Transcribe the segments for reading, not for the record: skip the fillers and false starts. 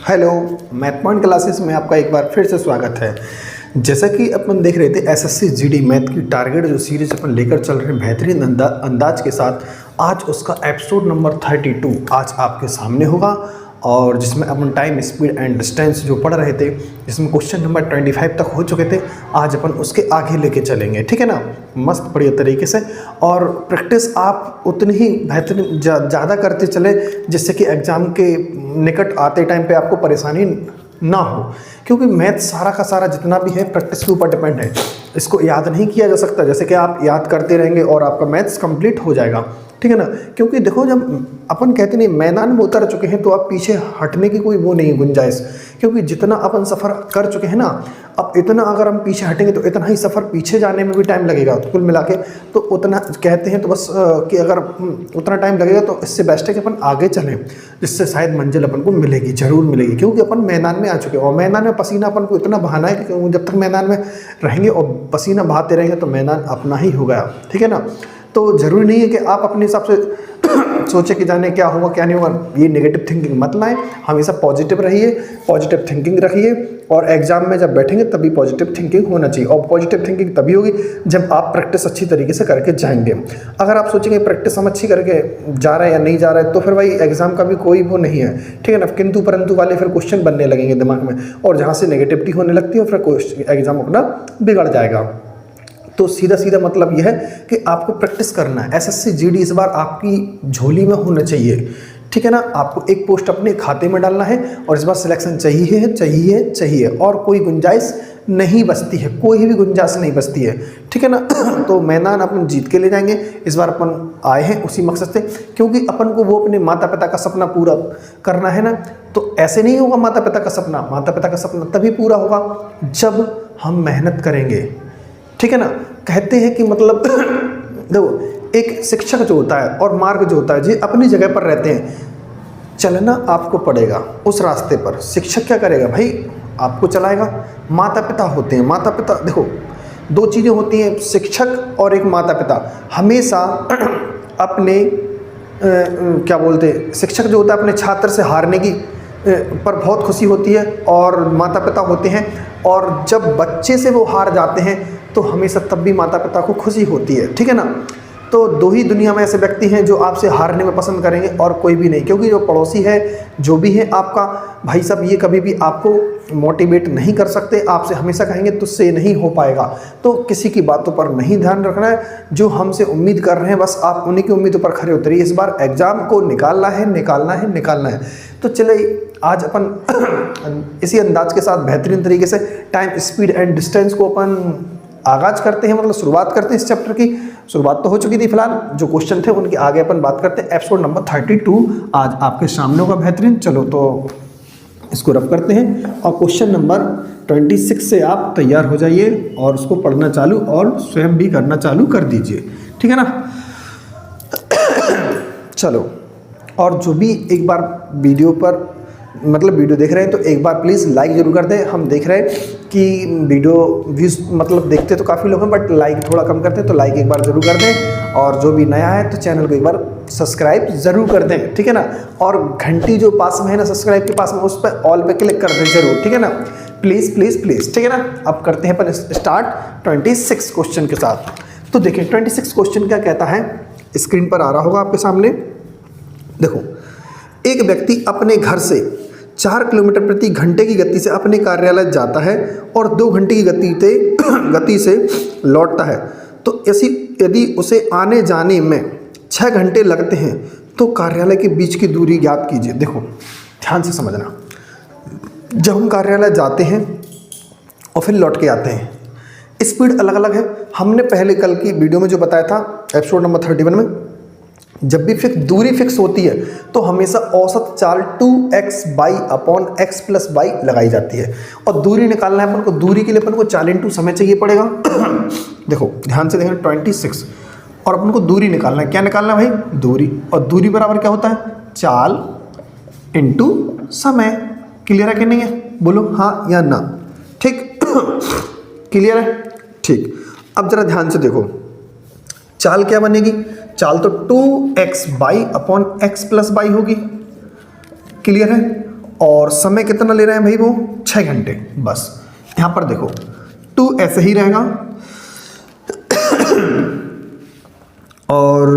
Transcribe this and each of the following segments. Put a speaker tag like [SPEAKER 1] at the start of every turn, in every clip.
[SPEAKER 1] Hello, math point classes में आपका एक बार फिर से स्वागत है। जैसा कि अपन देख रहे थे एसएससी जीडी मैथ की टारगेट जो सीरीज अपन लेकर चल रहे हैं बेहतरीन अंदाज के साथ, आज उसका एपिसोड नंबर 32 आज आपके सामने होगा। और जिसमें अपन टाइम स्पीड एंड डिस्टेंस जो पढ़ रहे थे, जिसमें क्वेश्चन नंबर 25 तक हो चुके थे, आज अपन उसके आगे लेके चलेंगे। ठीक है ना, मस्त बढ़िया तरीके से। और प्रैक्टिस आप उतनी ही बेहतरीन ज़्यादा करते चले जिससे कि एग्ज़ाम के निकट आते टाइम पे आपको परेशानी ना हो, क्योंकि मैथ सारा का सारा जितना भी है प्रैक्टिस के ऊपर डिपेंड है। इसको याद नहीं किया जा सकता, जैसे कि आप याद करते रहेंगे और आपका मैथ्स कंप्लीट हो जाएगा। ठीक है ना, क्योंकि देखो जब अपन कहते नहीं मैदान में उतर चुके हैं तो अब पीछे हटने की कोई वो नहीं गुंजाइश, क्योंकि जितना अपन सफ़र कर चुके हैं ना, अब इतना अगर हम पीछे हटेंगे तो इतना ही सफ़र पीछे जाने में भी टाइम लगेगा। तो कुल मिला के तो उतना कहते हैं तो बस कि अगर उतना टाइम लगेगा तो इससे बेस्ट है कि अपन आगे चलें, जिससे शायद मंजिल अपन को मिलेगी, ज़रूर मिलेगी, क्योंकि अपन मैदान में आ चुके हैं। और मैदान में पसीना अपन को इतना बहाना है कि जब तक मैदान में रहेंगे और पसीना बहाते रहेंगे तो मैदान अपना ही हो गया। ठीक है ना, तो ज़रूरी नहीं है कि आप अपने हिसाब से सोचे कि जाने क्या होगा क्या नहीं होगा। ये नेगेटिव थिंकिंग मत लाएं, हमेशा पॉजिटिव रहिए, पॉजिटिव थिंकिंग रखिए। और एग्जाम में जब बैठेंगे तभी पॉजिटिव थिंकिंग होना चाहिए। और पॉजिटिव थिंकिंग तभी होगी जब आप प्रैक्टिस अच्छी तरीके से करके जाएंगे। अगर आप सोचेंगे प्रैक्टिस हम अच्छी करके जा रहे हैं या नहीं जा रहे हैं, तो फिर भाई एग्जाम का भी कोई वो नहीं है। ठीक है ना, किंतु परंतु वाले फिर क्वेश्चन बनने लगेंगे दिमाग में, और जहाँ से नेगेटिविटी होने लगती है फिर एग्जाम अपना बिगड़ जाएगा। तो सीधा सीधा मतलब यह है कि आपको प्रैक्टिस करना है। एसएससी जीडी इस बार आपकी झोली में होना चाहिए। ठीक है ना, आपको एक पोस्ट अपने खाते में डालना है और इस बार सिलेक्शन चाहिए और कोई गुंजाइश नहीं बचती है, कोई भी गुंजाइश नहीं बचती है। ठीक है ना, तो मैदान अपन जीत के ले जाएंगे। इस बार अपन आए हैं उसी मकसद से, क्योंकि अपन को वो अपने माता पिता का सपना पूरा करना है ना। तो ऐसे नहीं होगा माता पिता का सपना तभी पूरा होगा जब हम मेहनत करेंगे। ठीक है ना, कहते हैं कि मतलब देखो एक शिक्षक जो होता है और मार्ग जो होता है जी अपनी जगह पर रहते हैं, चलना आपको पड़ेगा उस रास्ते पर। शिक्षक क्या करेगा भाई, आपको चलाएगा। माता पिता होते हैं, माता पिता देखो दो चीज़ें होती हैं, शिक्षक और एक माता पिता। हमेशा अपने क्या बोलते हैं, शिक्षक जो होता है अपने छात्र से हारने की पर बहुत खुशी होती है, और माता पिता होते हैं और जब बच्चे से वो हार जाते हैं तो हमेशा तब भी माता पिता को खुशी होती है। ठीक है ना, तो दो ही दुनिया में ऐसे व्यक्ति हैं जो आपसे हारने में पसंद करेंगे और कोई भी नहीं, क्योंकि जो पड़ोसी है जो भी है आपका भाई साहब, ये कभी भी आपको मोटिवेट नहीं कर सकते। आपसे हमेशा कहेंगे तुझसे नहीं हो पाएगा। तो किसी की बातों पर नहीं ध्यान रखना है, जो हमसे उम्मीद कर रहे हैं बस आप उन्हीं की उम्मीदों पर खड़े उतरिए। इस बार एग्जाम को निकालना है। तो चले आज अपन इसी अंदाज के साथ बेहतरीन तरीके से टाइम स्पीड एंड डिस्टेंस को अपन आगाज करते हैं, मतलब शुरुआत करते हैं। इस चैप्टर की शुरुआत तो हो चुकी थी, फिलहाल जो क्वेश्चन थे उनके आगे अपन बात करते हैं। एपिसोड नंबर 32 आज आपके सामने होगा बेहतरीन। चलो तो इसको रफ करते हैं और क्वेश्चन नंबर 26 से आप तैयार हो जाइए और उसको पढ़ना चालू और स्वयं भी करना चालू कर दीजिए। ठीक है ना, चलो। और जो भी एक बार वीडियो देख रहे हैं तो एक बार प्लीज़ लाइक जरूर कर दें। हम देख रहे हैं कि वीडियो व्यूज़ मतलब देखते तो काफ़ी लोग हैं, बट लाइक थोड़ा कम करते हैं, तो लाइक एक बार ज़रूर कर दें। और जो भी नया है तो चैनल को एक बार सब्सक्राइब ज़रूर कर दें। ठीक है ना, और घंटी जो पास में है ना सब्सक्राइब के पास में, उस पर ऑल पे क्लिक कर दें ज़रूर। ठीक है ना, प्लीज़ प्लीज़ प्लीज़। ठीक है ना, अब करते हैं अपन स्टार्ट 26 क्वेश्चन के साथ। तो देखिए 26 क्वेश्चन क्या कहता है, स्क्रीन पर आ रहा होगा आपके सामने। देखो, एक व्यक्ति अपने घर से 4 किलोमीटर प्रति घंटे की गति से अपने कार्यालय जाता है और 2 घंटे की गति से लौटता है, तो ऐसी यदि उसे आने जाने में 6 घंटे लगते हैं तो कार्यालय के बीच की दूरी ज्ञात कीजिए। देखो ध्यान से समझना, जब हम कार्यालय जाते हैं और फिर लौट के आते हैं, स्पीड अलग अलग है। हमने पहले कल की वीडियो में जो बताया था एपिसोड नंबर 31 में, जब भी दूरी फिक्स होती है तो हमेशा औसत चाल 2x/x + y लगाई जाती है। और दूरी निकालना है अपन को, दूरी के लिए अपन को चाल इंटू समय चाहिए पड़ेगा। देखो ध्यान से देखना 26, और अपन को दूरी निकालना है। क्या निकालना है भाई, दूरी। और दूरी बराबर क्या होता है, चाल इंटू समय। क्लियर है कि नहीं है, बोलो हाँ या ना। ठीक क्लियर है, ठीक। अब जरा ध्यान से देखो, चाल क्या बनेगी, चाल तो 2x/x + y होगी। क्लियर है, और समय कितना ले रहे हैं भाई वो 6 घंटे। बस यहाँ पर देखो 2 ऐसे ही रहेगा और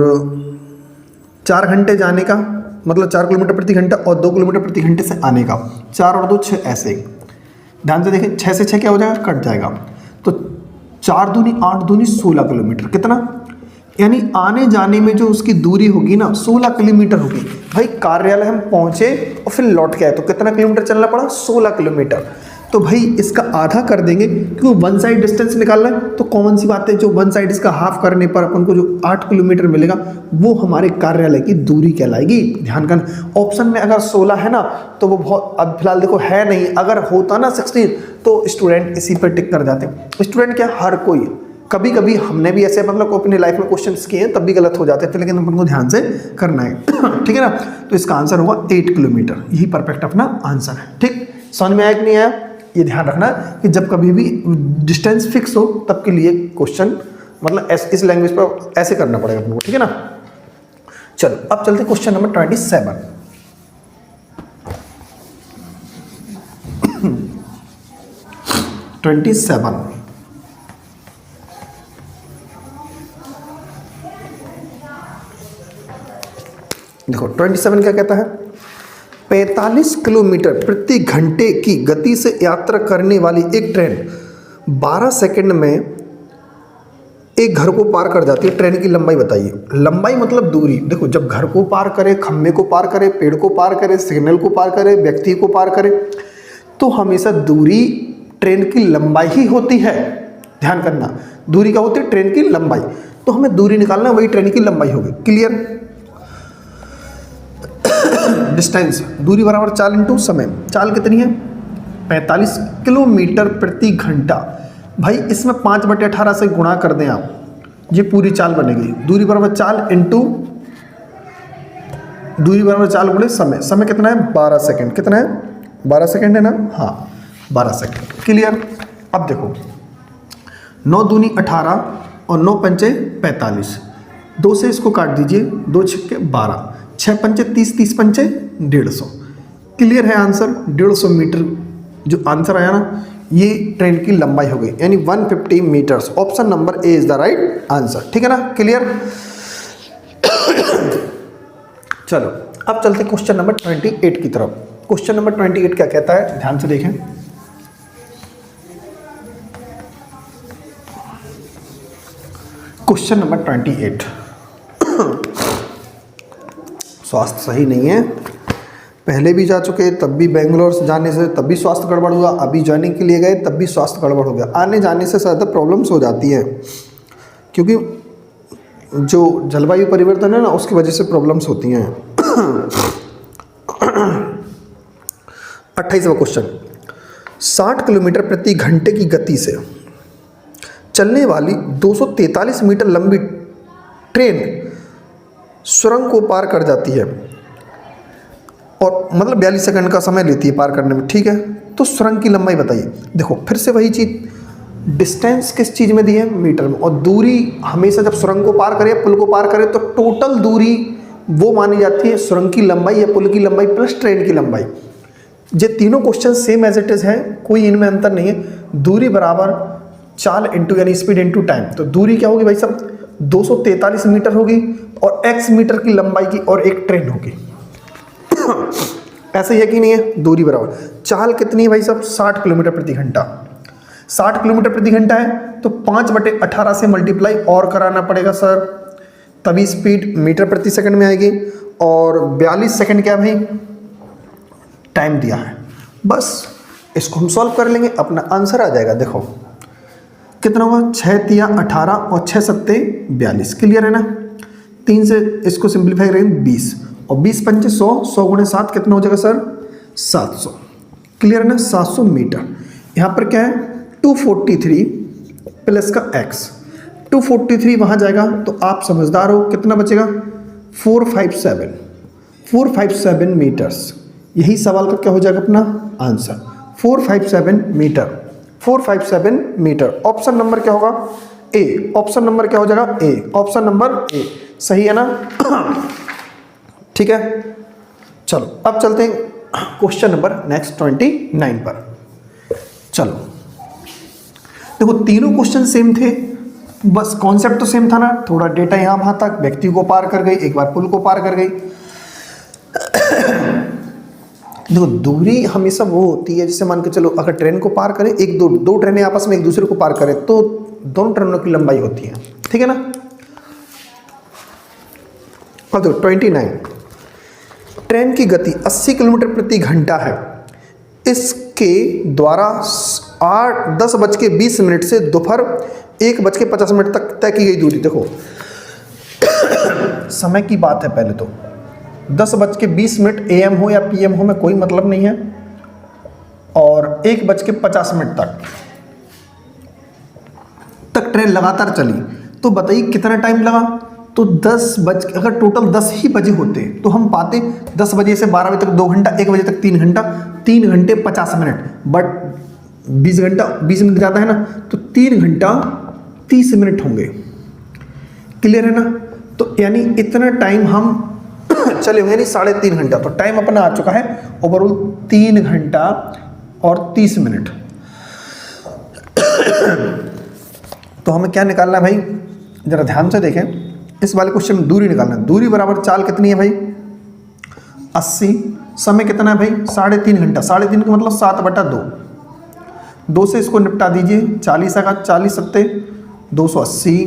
[SPEAKER 1] 4 घंटे जाने का मतलब 4 किलोमीटर प्रति घंटा और 2 किलोमीटर प्रति घंटे से आने का, 4 और 2 6 ऐसे। ध्यान से देखें 6 से 6 क्या हो जाएगा, कट जाएगा। तो 4 दूनी 8 दूनी 16 किलोमीटर, कितना यानी आने जाने में जो उसकी दूरी होगी ना 16 किलोमीटर होगी। भाई कार्यालय हम पहुंचे और फिर लौट के आए तो कितना किलोमीटर चलना पड़ा, 16 किलोमीटर। तो भाई इसका आधा कर देंगे क्योंकि वन साइड डिस्टेंस निकालना है। तो कॉमन सी बात है, जो वन साइड इसका हाफ करने पर अपन को जो 8 किलोमीटर मिलेगा वो हमारे कार्यालय की दूरी कहलाएगी। ध्यान करना, ऑप्शन में अगर 16 है ना तो वो बहुत, अब फिलहाल देखो है नहीं, अगर होता ना 16 तो स्टूडेंट इसी पर टिक कर जाते। स्टूडेंट क्या, हर कोई, कभी कभी हमने भी ऐसे मतलब अपनी लाइफ में क्वेश्चंस किए हैं तब भी गलत हो जाते हैं, लेकिन अपन को ध्यान से करना है ठीक है ना। तो इसका आंसर होगा 8 किलोमीटर, यही परफेक्ट अपना आंसर है। ठीक, समझ में आया कि नहीं आया, ये ध्यान रखना कि जब कभी भी डिस्टेंस फिक्स हो तब के लिए क्वेश्चन मतलब इस लैंग्वेज पर ऐसे करना पड़ेगा अपन को, ठीक है ना। चलो अब चलते क्वेश्चन नंबर 27। देखो 27 क्या कहता है, 45 किलोमीटर प्रति घंटे की गति से यात्रा करने वाली एक ट्रेन 12 सेकंड में एक घर को पार कर जाती है। ट्रेन की लंबाई बताइए। लंबाई मतलब दूरी। देखो जब घर को पार करे, खंभे को पार करे, पेड़ को पार करे, सिग्नल को पार करे, व्यक्ति को पार करे, तो हमेशा दूरी ट्रेन की लंबाई ही होती है। ध्यान करना, दूरी क्या होती है, ट्रेन की लंबाई। तो हमें दूरी निकालना, वही ट्रेन की लंबाई होगी। क्लियर। डिस्टेंस, दूरी बराबर चाल इंटू समय। चाल कितनी है, 45 किलोमीटर प्रति घंटा। भाई इसमें 5/18 से गुणा कर दें आप, ये पूरी चाल बनेगी। दूरी बराबर चाल इंटू दूरी बराबर चाल गुणे समय। समय कितना है, 12 सेकंड। कितना है, 12 सेकंड है ना, हाँ 12 सेकंड। क्लियर। अब देखो 9 दूनी 18 और 9 पंचे 45, 2 से इसको काट दीजिए, 2 छक्के 12, 6 पंचे 30, 30 पंचे 150। क्लियर है आंसर, 150 मीटर जो आंसर आया ना, ये ट्रेन की लंबाई हो गई, यानी 150 metres. Option number A is the right answer, ठीक है ना। क्लियर। चलो अब चलते क्वेश्चन नंबर 28 की तरफ। क्वेश्चन नंबर 28 क्या कहता है, ध्यान से देखें। क्वेश्चन नंबर 28, स्वास्थ्य सही नहीं है, पहले भी जा चुके, तब भी बेंगलोर से जाने से तब भी स्वास्थ्य गड़बड़ हुआ, अभी ज्वाइनिंग के लिए गए तब भी स्वास्थ्य गड़बड़ हो गया। आने जाने से ज़्यादा प्रॉब्लम्स हो जाती है, क्योंकि जो जलवायु परिवर्तन है ना उसकी वजह से प्रॉब्लम्स होती हैं। 28वां क्वेश्चन, 60 किलोमीटर प्रति घंटे की गति से चलने वाली 243 मीटर लंबी ट्रेन सुरंग को पार कर जाती है और मतलब 42 सेकंड का समय लेती है पार करने में, ठीक है। तो सुरंग की लंबाई बताइए। देखो फिर से वही चीज़, डिस्टेंस किस चीज़ में दी है, मीटर में, और दूरी हमेशा जब सुरंग को पार करे, पुल को पार करे, तो टोटल दूरी वो मानी जाती है सुरंग की लंबाई या पुल की लंबाई प्लस ट्रेन की लंबाई। ये तीनों question same as it is है, कोई इनमें अंतर नहीं है। दूरी बराबर चाल इंटू यानी स्पीड इंटू टाइम। तो दूरी क्या होगी भाई साहब, 243 मीटर होगी और x मीटर की लंबाई की और एक ट्रेन होगी। ऐसा ही है कि नहीं है, दूरी बराबर चाल कितनी है भाई साहब, 60 किलोमीटर प्रति घंटा। 60 किलोमीटर प्रति घंटा है तो 5/18 से मल्टीप्लाई और कराना पड़ेगा सर, तभी स्पीड मीटर प्रति सेकंड में आएगी। और 42 सेकंड क्या भाई टाइम दिया है, बस इसको हम सॉल्व कर लेंगे, अपना आंसर आ जाएगा। देखो कितना हुआ, 6 तिया 18 और 6 सत्ते 42। क्लियर है ना। 3 से इसको सिंप्लीफाई करेंगे 20 और 20 पंचे 100, 100 गुणे 7 कितना हो जाएगा सर, 700। क्लियर है ना, 700 मीटर। यहाँ पर क्या है 243 प्लस का x, 243 वहाँ जाएगा तो आप समझदार हो, कितना बचेगा 457 मीटर्स। यही सवाल का क्या हो जाएगा अपना answer, 457 metre. 457 metre. Option number क्या होगा, ए। ऑप्शन नंबर क्या हो जाएगा, ए। ऑप्शन नंबर ए सही है ना। ठीक है। चलो अब चलते हैं क्वेश्चन नंबर नेक्स्ट 29 पर। चलो देखो तीनों क्वेश्चन सेम थे, बस कॉन्सेप्ट तो सेम था ना, थोड़ा डेटा यहाँ वहाँ तक, व्यक्ति को पार कर गई, एक बार पुल को पार कर गई। देखो दूरी हमेशा वो होती है, जैसे मान के चलो अगर ट्रेन को पार करें, एक दो ट्रेनें आपस में एक दूसरे को पार करें तो दोनों ट्रेनों की लंबाई होती है, ठीक है ना। अब देखो 29, ट्रेन की गति 80 किलोमीटर प्रति घंटा है, इसके द्वारा 10:20 से दोपहर 1:50 तक तय की गई दूरी। देखो समय की बात है, पहले तो 10:20 AM हो या PM हो में कोई मतलब नहीं है, और 1:50 तक ट्रेन लगातार चली, तो बताइए कितना टाइम लगा। तो अगर टोटल 10 ही बजे होते तो हम पाते 10 बजे से 12 बजे तक 2 घंटा, 1 बजे तक 3 घंटा, 3 घंटे 50 मिनट, बट 20 घंटा 20 मिनट ज़्यादा है ना, तो 3 घंटा 30 मिनट होंगे। क्लियर है ना। तो यानी इतना टाइम हम चले हुए, यानी 3.5 घंटा, तो टाइम अपना आ चुका है ओवरऑल 3 घंटा और 30 मिनट। तो हमें क्या निकालना है भाई, जरा ध्यान से देखें, इस वाले क्वेश्चन में दूरी निकालना है। दूरी बराबर चाल कितनी है भाई 80, समय कितना है भाई 3.5 घंटा, 3.5 का मतलब 7/2, 2 से इसको निपटा दीजिए, 40 का 40 सत्ते 280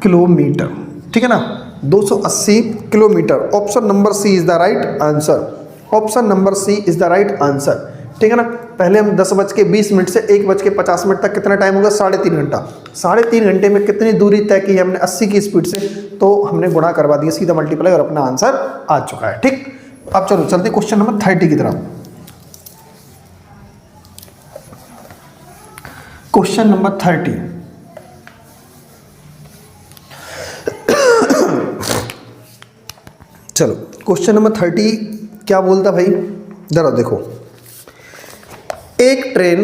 [SPEAKER 1] किलोमीटर, ठीक है ना, 280 kilometre. Option number C is the right answer, option number C is the right answer, ठीक है ना। पहले हम 10:20 से 1:50 तक कितना टाइम होगा 3.5 घंटा, 3.5 घंटे में कितनी दूरी तय की है हमने 80 की स्पीड से, तो हमने गुणा करवा दिया सीधा मल्टीप्लाई, और अपना आंसर आ चुका है, ठीक। अब चलो चलते क्वेश्चन नंबर 30 की तरफ। क्वेश्चन नंबर 30, चलो क्वेश्चन नंबर 30 क्या बोलता भाई, जरा देखो। एक ट्रेन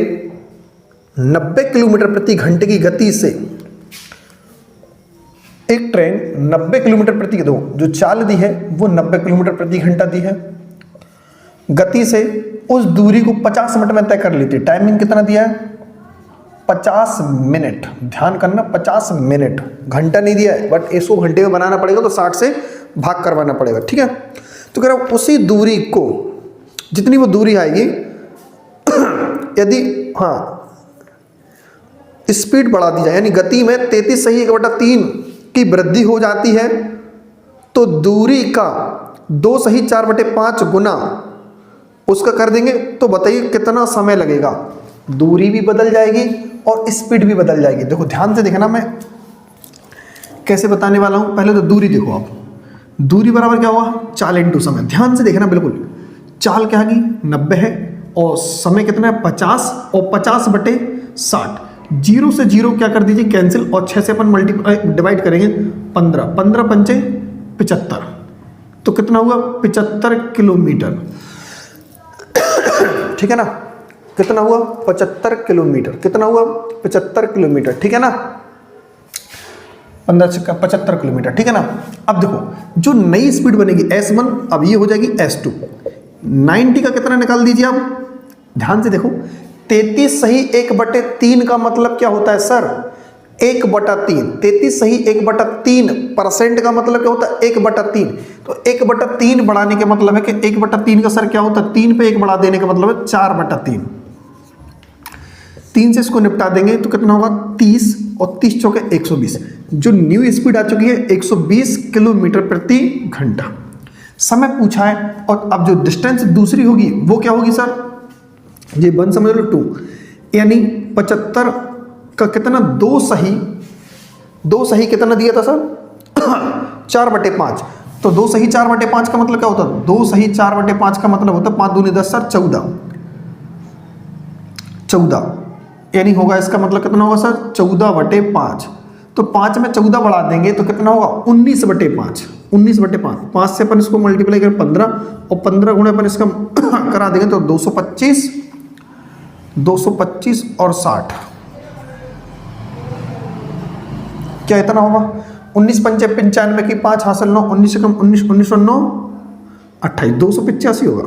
[SPEAKER 1] 90 किलोमीटर प्रति घंटे की गति से, एक ट्रेन 90 किलोमीटर प्रति, जो चाल दी है वो 90 किलोमीटर प्रति घंटा दी है, गति से उस दूरी को 50 मिनट में तय कर लेती है। टाइमिंग कितना दिया है 50 मिनट, ध्यान करना 50 मिनट, घंटा नहीं दिया है, बट इसको घंटे में बनाना पड़ेगा तो 60 से भाग करवाना पड़ेगा, ठीक है। तो कह रहा हूं उसी दूरी को, जितनी वो दूरी आएगी, यदि स्पीड बढ़ा दी जाए, यानी गति में 33 सही 1/3 की वृद्धि हो जाती है, तो दूरी का 2 सही 4/5 गुना उसका कर देंगे, तो बताइए कितना समय लगेगा। दूरी भी बदल जाएगी और स्पीड भी बदल जाएगी। देखो ध्यान से देखना, मैं कैसे बताने वाला हूं। पहले तो दूरी देखो आप, दूरी बराबर क्या होगा चाल इंटू समय, ध्यान से देखना बिल्कुल। चाल क्या है 90 है और समय कितना है 50, और 50/60, 0 से 0 क्या कर दीजिए कैंसिल, और 6 से अपन मल्टीप्लाई डिवाइड करेंगे 15, 15 पंचे 75, तो कितना हुआ 75 किलोमीटर, ठीक है ना। कितना हुआ 75 किलोमीटर, कितना हुआ 75 किलोमीटर, ठीक है ना, 15 का 75 किलोमीटर, ठीक है ना। अब देखो जो नई स्पीड बनेगी S1, अब ये हो जाएगी S2। 90 का कितना निकाल दीजिए आप, ध्यान से देखो, 33 सही 1/3 का मतलब क्या होता है सर 1/3, 33 सही 1/3% का मतलब क्या होता है 1/3, तो 1/3 बढ़ाने के मतलब है कि 1/3 का सर क्या होता है 3 पे 1 बढ़ा देने का मतलब है 4/3, 3 से इसको निपटा देंगे तो कितना होगा 30, और 30 चौके 120। जो न्यू स्पीड आ चुकी है 120 किलोमीटर प्रति घंटा। समय पूछा है, और अब जो डिस्टेंस दूसरी होगी वो क्या होगी सर, ये 1 समझ लो 2, यानी 75 का कितना 2 सही कितना दिया था सर 4/5, तो 2 सही 4/5 का मतलब क्या होता है 2 सही 4/5 का मतलब होता है 5 दूनी 10 सर 14, यानी होगा इसका मतलब कितना होगा सर 14/5, तो 5 में 14 बढ़ा देंगे तो कितना होगा 19/5, 19/5, 5 से अपन इसको मल्टीप्लाई करें 15, और 15 गुणे अपन इसका करा देंगे तो 225 और 60, क्या इतना होगा 19 पंचे 95 की 5 हासिल 9, 19 से कम 19, 19 और 9 28, 285 होगा।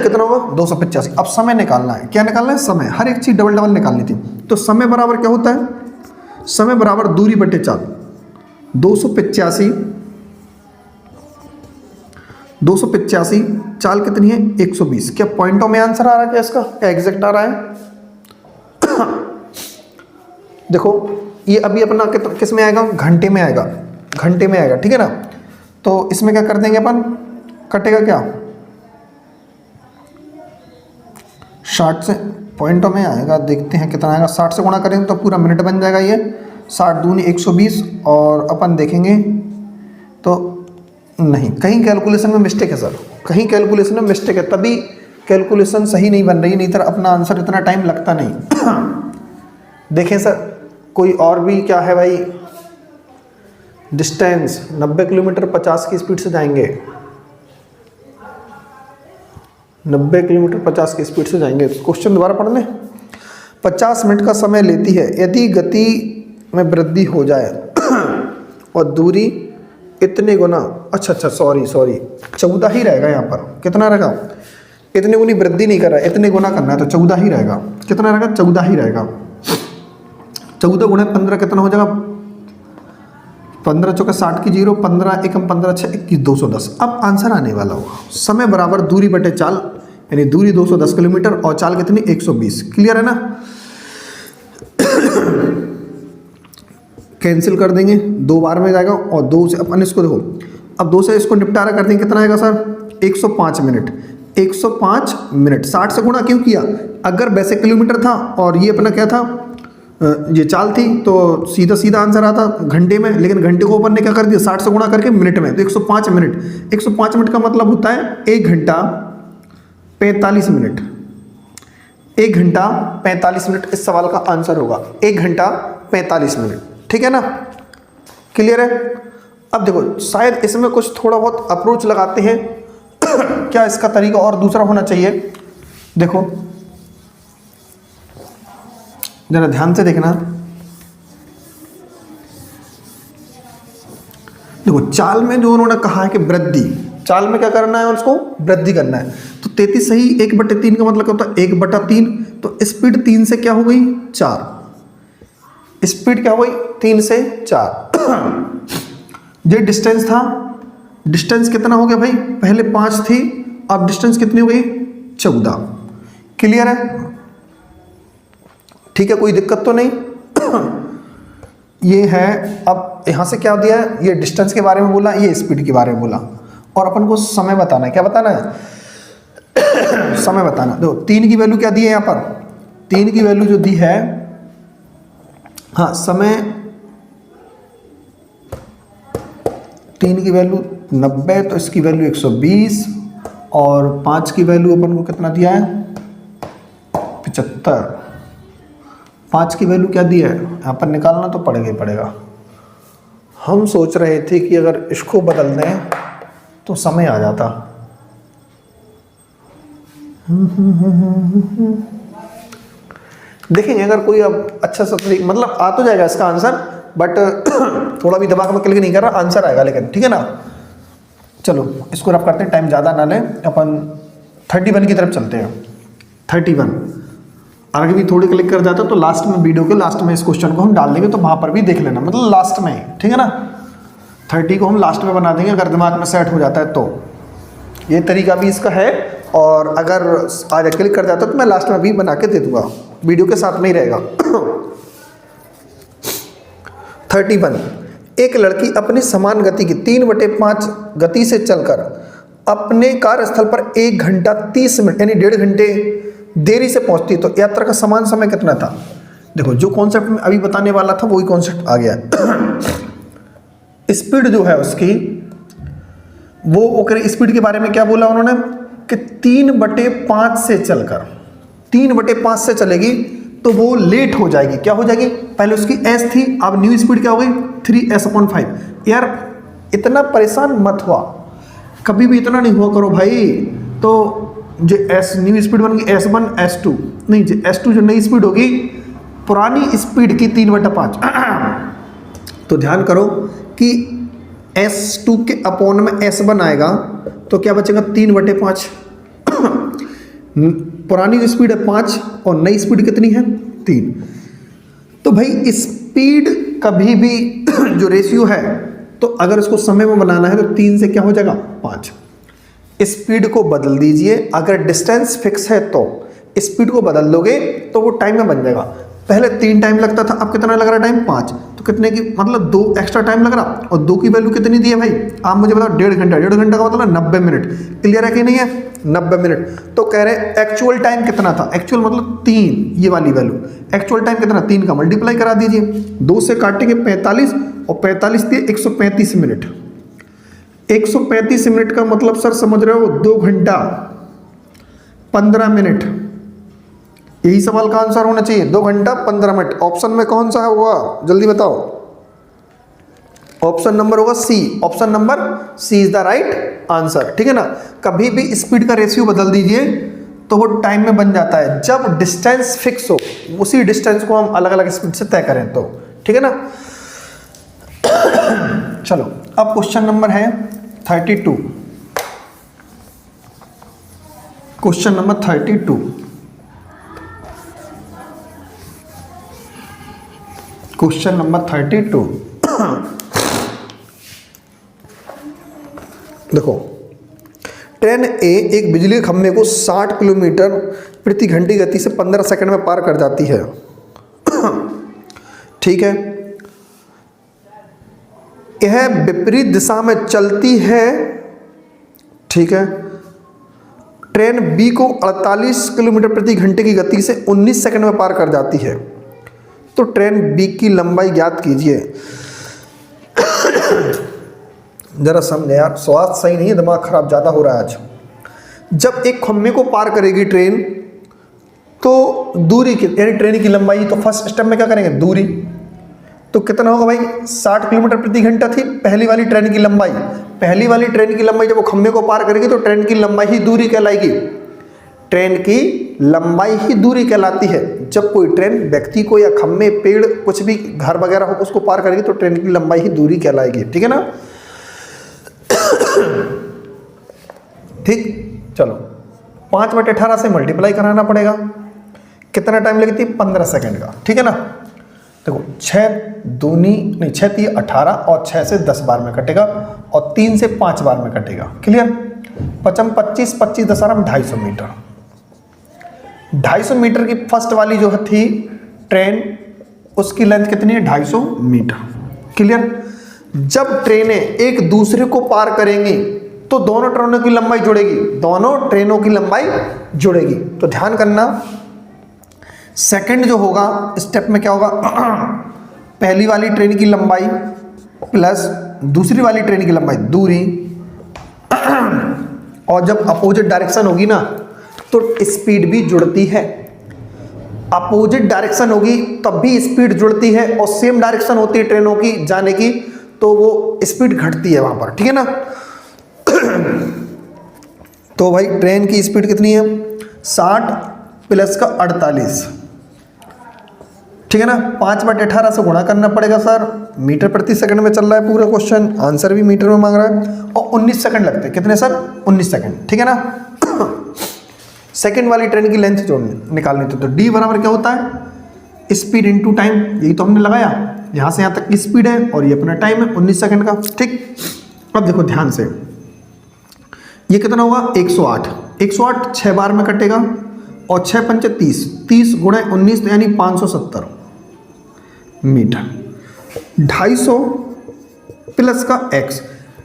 [SPEAKER 1] कितना होगा? 285। अब समय निकालना है। क्या निकालना है? समय। हर एक चीज़ डबल डबल निकालनी थी। तो समय बराबर क्या होता है? समय बराबर दूरी बटे चाल। 285 चाल कितनी है? 120। क्या पॉइंटों में आंसर आ रहा है? क्या इसका एग्जैक्ट आ रहा है? देखो ये अभी अपना किस में आएगा? घंटे में आएगा। घंटे में आएगा, ठीक है ना। तो इसमें क्या कर देंगे अपन? कटेगा क्या? 60 से पॉइंटों में आएगा। देखते हैं कितना आएगा। 60 से गुणा करेंगे तो पूरा मिनट बन जाएगा ये। 60 दूनी 120। और अपन देखेंगे तो नहीं, कहीं कैलकुलेशन में मिस्टेक है सर, कहीं कैलकुलेशन में मिस्टेक है, तभी कैलकुलेशन सही नहीं बन रही है, नहीं तो अपना आंसर इतना टाइम लगता नहीं। देखें सर, कोई और भी क्या है भाई? डिस्टेंस 90 किलोमीटर 50 की स्पीड से जाएंगे। 90 किलोमीटर 50 की स्पीड से जाएंगे। क्वेश्चन दोबारा पढ़ लें। 50 मिनट का समय लेती है यदि गति में वृद्धि हो जाए और दूरी इतने गुना, अच्छा सॉरी 14 ही रहेगा यहाँ पर। कितना रहेगा? इतने गुनी वृद्धि नहीं कर रहा है, इतने गुना करना है तो 14 ही रहेगा। कितना रहेगा? 14 ही रहेगा। 14 गुणे 15 कितना हो जाएगा? 15 चौके 60 की 0, 15 एकम 15 6 21 210। अब आंसर आने वाला होगा समय बराबर दूरी बटे चाल, यानी दूरी 210 किलोमीटर और चाल कितनी? 120। क्लियर है ना? कैंसिल कर देंगे, 2 बार में जाएगा और 2 से अपन इसको देखो, अब 2 से इसको निपटारा कर देंगे। कितना आएगा सर? 105 मिनट। 105 मिनट 60 से गुणा क्यों किया? अगर वैसे किलोमीटर था और ये अपना क्या था, ये चाल थी, तो सीधा आंसर आता घंटे में, लेकिन घंटे को अपन ने क्या कर दिया? 60 से गुणा करके मिनट में, तो 105 मिनट। 105 मिनट का मतलब होता है 1 घंटा 45 मिनट। 1 घंटा 45 मिनट इस सवाल का आंसर होगा। 1 घंटा 45 मिनट, ठीक है ना? क्लियर है? अब देखो, शायद इसमें कुछ थोड़ा बहुत अप्रोच लगाते हैं। क्या इसका तरीका और दूसरा होना चाहिए? देखो जरा ध्यान से देखना। देखो चाल में जो उन्होंने कहा है कि वृद्धि, चाल में क्या करना है? उसको वृद्धि करना है। तो 33 सही 1/3 का मतलब क्या होता है? 1/3। तो स्पीड 3 से क्या हो गई? 4। स्पीड क्या हो गई? 3 से 4। ये डिस्टेंस था। डिस्टेंस कितना हो गया भाई? पहले 5 थी, अब डिस्टेंस कितनी हो गई? 14। क्लियर है? ठीक है, कोई दिक्कत तो नहीं। ये है। अब यहां से क्या दिया है? ये डिस्टेंस के बारे में बोला, ये स्पीड के बारे में बोला, और अपन को समय बताना है। क्या बताना है? समय बताना। देखो 3 की वैल्यू क्या दी है यहाँ पर? 3 की वैल्यू जो दी है, हाँ समय 3 की वैल्यू 90, तो इसकी वैल्यू 120, और 5 की वैल्यू अपन को कितना दिया है? 75। 5 की वैल्यू क्या दी है? यहाँ पर निकालना तो पड़ेगा ही पड़ेगा। हम सोच रहे थे कि अगर इसको बदल दें तो समय आ जाता। देखेंगे अगर कोई अब अच्छा सा मतलब आ तो जाएगा इसका आंसर, बट थोड़ा भी दिमाग में क्लिक नहीं कर रहा, आंसर आएगा लेकिन, ठीक है ना। चलो इसको रफ करते हैं, टाइम ज़्यादा ना लें, अपन 31 की तरफ चलते हैं। 31 आगे भी थोड़ी क्लिक कर जाता तो लास्ट में, वीडियो के लास्ट में इस क्वेश्चन को हम डाल देंगे, तो वहाँ पर भी देख लेना, मतलब लास्ट में, ठीक है ना। 30 को हम लास्ट में बना देंगे अगर दिमाग में सेट हो जाता है तो। ये तरीका भी इसका है, और अगर आज क्लिक कर जाता तो मैं लास्ट में भी बना के दे दूंगा, वीडियो के साथ में ही रहेगा। 31, एक लड़की अपनी समान गति की 3/5 गति से चलकर अपने कार्यस्थल पर 1 घंटा 30 मिनट यानी 1.5 घंटे देरी से पहुंचती, तो यात्रा का समान समय कितना था? देखो जो कॉन्सेप्ट में अभी बताने वाला था वही कॉन्सेप्ट आ गया। स्पीड जो है उसकी, वो ओके, स्पीड के बारे में क्या बोला उन्होंने कि 3/5 से चलकर 3/5 से चलेगी तो वो लेट हो जाएगी। क्या हो जाएगी? पहले उसकी s थी, अब न्यू स्पीड क्या हो गई? 3s/5। यार इतना परेशान मत हुआ, कभी भी इतना नहीं हुआ करो भाई। तो जो s न्यू स्पीड बन गई s1 s2, नहीं जो s2 जो नई स्पीड होगी पुरानी स्पीड की 3/5। तो ध्यान करो कि S2 के अपॉन में S1 आएगा तो क्या बचेगा 3/5। पुरानी जो स्पीड है 5 और नई स्पीड कितनी है 3। तो भाई स्पीड कभी भी जो रेशियो है तो अगर इसको समय में बनाना है तो 3 से क्या हो जाएगा 5। स्पीड को बदल दीजिए, अगर डिस्टेंस फिक्स है तो स्पीड को बदल दोगे तो वो टाइम में बन जाएगा। पहले 3 टाइम लगता था, अब कितना लग रहा है टाइम 5, तो कितने की मतलब 2 एक्स्ट्रा टाइम लग रहा। और 2 की वैल्यू कितनी दी है भाई, आप मुझे बताओ 1.5 घंटा। 1.5 घंटा का मतलब 90 मिनट। क्लियर है कि नहीं है, 90 मिनट। तो कह रहे एक्चुअल टाइम कितना था, एक्चुअल मतलब 3, ये वाली वैल्यू। एक्चुअल टाइम कितना, 3 का मल्टीप्लाई करा दीजिए, 2 से काटेंगे 45 और 45 दिए 135 मिनट। 135 मिनट का मतलब सर समझ रहे हो 2 घंटा 15 मिनट। यही सवाल का आंसर होना चाहिए, 2 घंटा 15 मिनट। ऑप्शन में कौन सा होगा जल्दी बताओ। ऑप्शन नंबर होगा C. Option number C is the right answer. ठीक है ना। कभी भी स्पीड का रेशियो बदल दीजिए तो वो टाइम में बन जाता है। जब डिस्टेंस फिक्स हो उसी डिस्टेंस को हम अलग अलग स्पीड से तय करें तो। ठीक है ना। चलो अब क्वेश्चन नंबर है 32। Question number 32। Question number 32। देखो, ट्रेन ए एक बिजली के खंभे को 60 किलोमीटर प्रति घंटे गति से 15 सेकंड में पार कर जाती है। ठीक है। यह विपरीत दिशा में चलती है। ठीक है। ट्रेन बी को 48 किलोमीटर प्रति घंटे की गति से 19 सेकंड में पार कर जाती है। तो ट्रेन बी की लंबाई ज्ञात कीजिए। जरा समझे यार, स्वास्थ्य सही नहीं है, दिमाग खराब ज़्यादा हो रहा है आज। जब एक खंभे को पार करेगी ट्रेन तो दूरी की यानी ट्रेन की लंबाई, तो फर्स्ट स्टेप में क्या करेंगे दूरी। तो कितना होगा भाई, 60 किलोमीटर प्रति घंटा थी पहली वाली ट्रेन की लंबाई। पहली वाली ट्रेन की लंबाई जब वो खंभे को पार करेगी तो ट्रेन की लंबाई ही दूरी कहलाएगी। ट्रेन की लंबाई ही दूरी कहलाती है। जब कोई ट्रेन व्यक्ति को या खंभे पेड़ कुछ भी घर वगैरह हो उसको पार करेगी तो ट्रेन की लंबाई ही दूरी कहलाएगी। ठीक है ना। ठीक। चलो 5/18 से मल्टीप्लाई कराना पड़ेगा। कितना टाइम लगती है 15 सेकंड का। ठीक है ना। देखो 6 दूनी नहीं 6 3 18 और 6 से 10 बार में कटेगा और 3 से 5 बार में कटेगा। क्लियर। 55 25 25 10 250 मीटर। 250 मीटर की फर्स्ट वाली जो थी ट्रेन उसकी लेंथ कितनी है 250 मीटर। क्लियर। जब ट्रेनें एक दूसरे को पार करेंगी तो दोनों ट्रेनों की लंबाई जुड़ेगी। दोनों ट्रेनों की लंबाई जुड़ेगी। तो ध्यान करना, सेकंड जो होगा स्टेप में क्या होगा, पहली वाली ट्रेन की लंबाई प्लस दूसरी वाली ट्रेन की लंबाई दूरी, और जब अपोजिट डायरेक्शन होगी ना तो स्पीड भी जुड़ती है। अपोजिट डायरेक्शन होगी तब भी स्पीड जुड़ती है, और सेम डायरेक्शन होती है ट्रेनों की जाने की तो वो स्पीड घटती है वहां पर। ठीक है ना। तो भाई ट्रेन की स्पीड कितनी है 60 प्लस का 48। ठीक है ना। 5/18 से गुणा करना पड़ेगा सर। मीटर प्रति सेकंड में चल रहा है पूरा क्वेश्चन, आंसर भी मीटर में मांग रहा है। और 19 सेकंड लगते हैं। कितने सर 19 सेकंड। ठीक है ना। सेकंड वाली ट्रेन की लेंथ जो निकालनी थी तो डी बराबर क्या होता है स्पीड इनटू टाइम। यही तो हमने लगाया, यहाँ से यहाँ तक की स्पीड है और ये अपना टाइम है 19 सेकंड का। ठीक। अब देखो ध्यान से, ये कितना होगा 108। 108 6 बार में कटेगा और 6 पंचे 30, 30 गुणे 19 यानी 570 मीटर। 250 प्लस का x।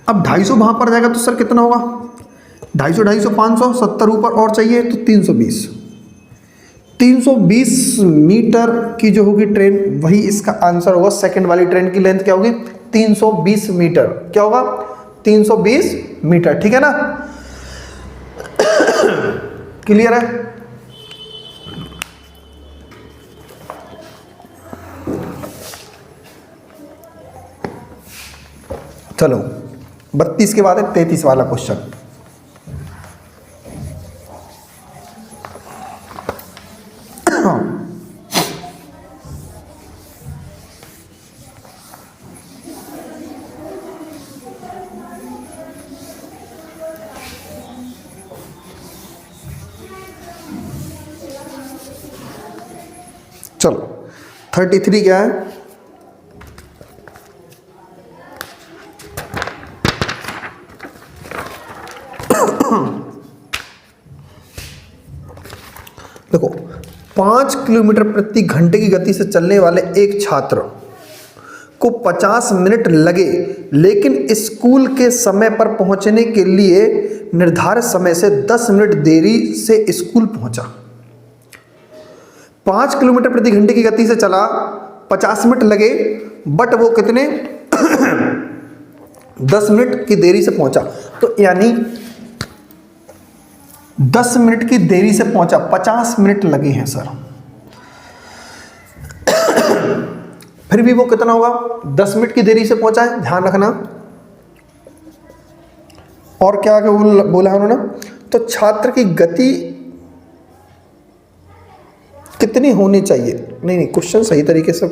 [SPEAKER 1] अब 250 वहां पर जाएगा तो सर कितना होगा 250 250 500 70 ऊपर और चाहिए तो 320। 320 मीटर की जो होगी ट्रेन वही इसका आंसर होगा। सेकंड वाली ट्रेन की लेंथ क्या होगी 320 मीटर। क्या होगा 320 मीटर। ठीक है ना। क्लियर है। चलो 32 के बाद है 33 वाला क्वेश्चन। 33 क्या है? देखो 5 किलोमीटर प्रति घंटे की गति से चलने वाले एक छात्र को 50 मिनट लगे, लेकिन स्कूल के समय पर पहुंचने के लिए निर्धारित समय से 10 मिनट देरी से स्कूल पहुंचा। 5 किलोमीटर प्रति घंटे की गति से चला, 50 मिनट लगे, बट वो कितने 10 मिनट की देरी से पहुंचा। तो यानी 10 मिनट की देरी से पहुंचा, 50 मिनट लगे हैं सर। फिर भी वो कितना होगा? 10 मिनट की देरी से पहुंचा है, ध्यान रखना। और क्या बोला है उन्होंने? तो छात्र की गति कितनी होनी चाहिए? नहीं, क्वेश्चन सही तरीके से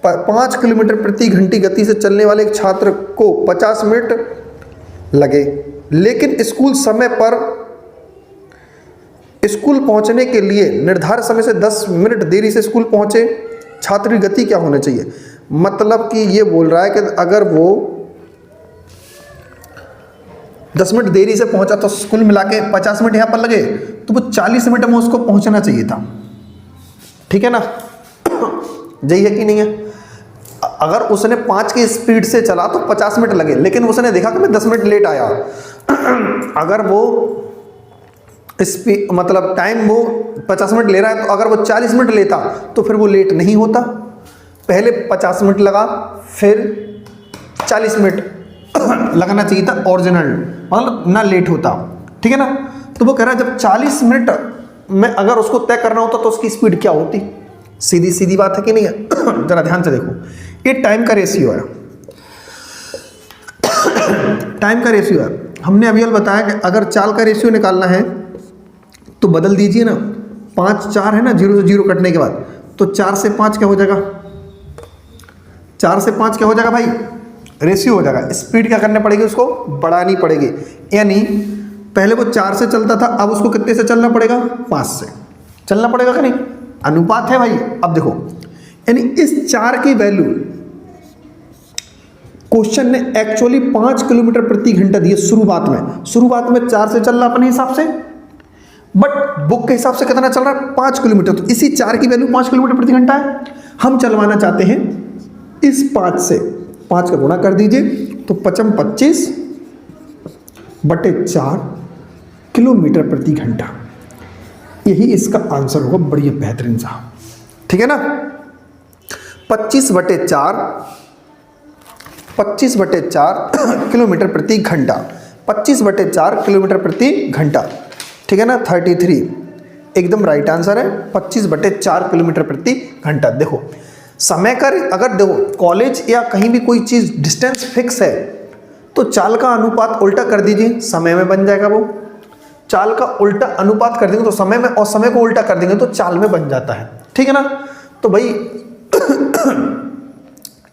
[SPEAKER 1] 5 किलोमीटर प्रति घंटे गति से चलने वाले एक छात्र को 50 मिनट लगे, लेकिन स्कूल समय पर स्कूल पहुंचने के लिए निर्धारित समय से 10 मिनट देरी से स्कूल पहुंचे। छात्र की गति क्या होनी चाहिए? मतलब कि ये बोल रहा है कि अगर वो 10 मिनट देरी से पहुंचा तो स्कूल मिला के 50 मिनट यहां पर लगे, तो वो 40 मिनट में उसको पहुंचना चाहिए था। ठीक है ना? यही है कि नहीं है? अगर उसने 5 की स्पीड से चला तो 50 मिनट लगे, लेकिन उसने देखा कि मैं 10 मिनट लेट आया। अगर वो मतलब टाइम वो 50 मिनट ले रहा है, तो अगर वो 40 मिनट लेता तो फिर वो लेट नहीं होता। पहले 50 मिनट लगा, फिर 40 मिनट लगना चाहिए था ओरिजिनल, मतलब ना लेट होता। ठीक है ना? तो वो कह रहा है जब 40 मिनट में अगर उसको तय करना होता तो उसकी स्पीड क्या होती? सीधी सीधी बात है कि नहीं है? जरा ध्यान से देखो, ये टाइम का रेशियो है। टाइम का रेशियो है। हमने अभी बताया कि अगर चाल का रेशियो निकालना है तो बदल दीजिए ना, 5 4 है ना, 0 से 0 कटने के बाद, तो 4 से 5 क्या हो जाएगा? 4 से 5 क्या हो जाएगा भाई? रेशियो हो जाएगा। स्पीड क्या करनी पड़ेगी? उसको बढ़ानी पड़ेगी। यानी पहले वो 4 से चलता था, अब उसको कितने से चलना पड़ेगा? 5 से चलना पड़ेगा कि नहीं? अनुपात है भाई। अब देखो, यानी इस 4 की वैल्यू क्वेश्चन ने एक्चुअली 5 किलोमीटर प्रति घंटा दी है शुरुआत में। शुरुआत में 4 से चल रहा अपने हिसाब से, बट बुक के हिसाब से कितना चल रहा है? 5 किलोमीटर। तो इसी 4 की वैल्यू 5 किलोमीटर प्रति घंटा है। हम चलवाना चाहते हैं इस 5 से, 5 का गुणा कर दीजिए, तो 55 25 बटे 4 किलोमीटर प्रति घंटा। यही इसका आंसर होगा। बढ़िया, बेहतरीन साहब। ठीक है ना? 25 बटे 4 किलोमीटर प्रति घंटा। 25 बटे 4 किलोमीटर प्रति घंटा। ठीक है ना? 33 एकदम राइट आंसर है। 25 बटे 4 किलोमीटर प्रति घंटा। देखो समय का, अगर देखो कॉलेज या कहीं भी कोई चीज़ डिस्टेंस फिक्स है तो चाल का अनुपात उल्टा कर दीजिए, समय में बन जाएगा। वो चाल का उल्टा अनुपात कर देंगे तो समय में, और समय को उल्टा कर देंगे तो चाल में बन जाता है। ठीक है ना? तो भाई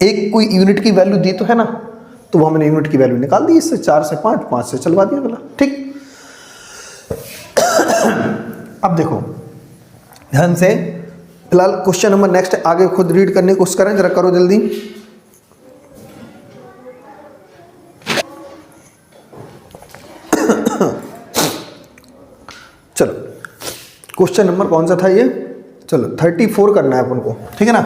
[SPEAKER 1] एक कोई यूनिट की वैल्यू दी तो है ना, तो वो हमने यूनिट की वैल्यू निकाल दी। इससे 4 से 5, 5 से चलवा दिया बोला। ठीक। अब देखो ध्यान से, फिलहाल क्वेश्चन नंबर नेक्स्ट आगे खुद रीड करने की कोशिश करें, जरा करो जल्दी। चलो क्वेश्चन नंबर कौन सा था ये? चलो 34 करना है अपन को। ठीक है ना?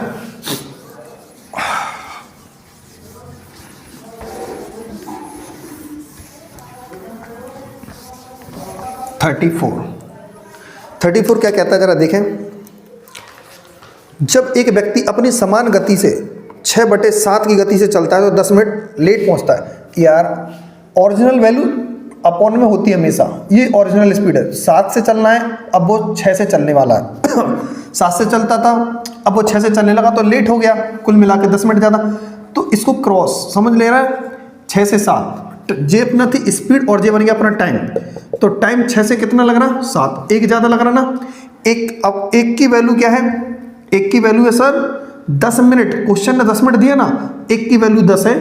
[SPEAKER 1] थर्टी फोर क्या कहता है, जरा देखें। जब एक व्यक्ति अपनी समान गति से 6/7 की गति से चलता है तो 10 मिनट लेट पहुंचता है। यार ओरिजिनल वैल्यू अपॉन में होती है हमेशा। ये ओरिजिनल स्पीड है, 7 से चलना है, अब वो 6 से चलने वाला है। 7 से चलता था, अब वो 6 से चलने लगा तो लेट हो गया, कुल मिला के 10 मिनट ज़्यादा। तो इसको क्रॉस समझ ले रहा है। 6 से 7 जे अपना थी स्पीड और जे बन गया अपना टाइम। तो टाइम 6 से कितना लग रहा? 7। एक ज़्यादा लग रहा ना एक। अब एक की वैल्यू क्या है? एक की वैल्यू है सर 10 मिनट। क्वेश्चन ने 10 मिनट दिया ना, एक की वैल्यू 10 है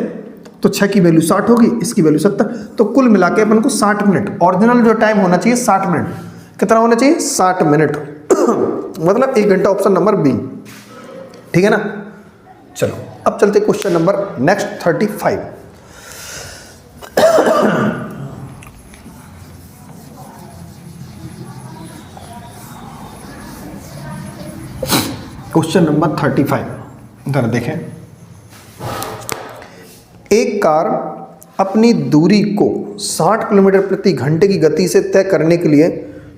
[SPEAKER 1] तो 6 की वैल्यू 60 होगी, इसकी वैल्यू 70। तो कुल मिला के अपन को 60 मिनट, ओरिजिनल जो टाइम होना चाहिए 60 मिनट। कितना होना चाहिए? 60 मिनट। मतलब 1 घंटा, ऑप्शन नंबर बी। ठीक है ना? चलो अब चलते question number next 35। Question number 35 इधर देखें। एक कार अपनी दूरी को 60 किलोमीटर प्रति घंटे की गति से तय करने के लिए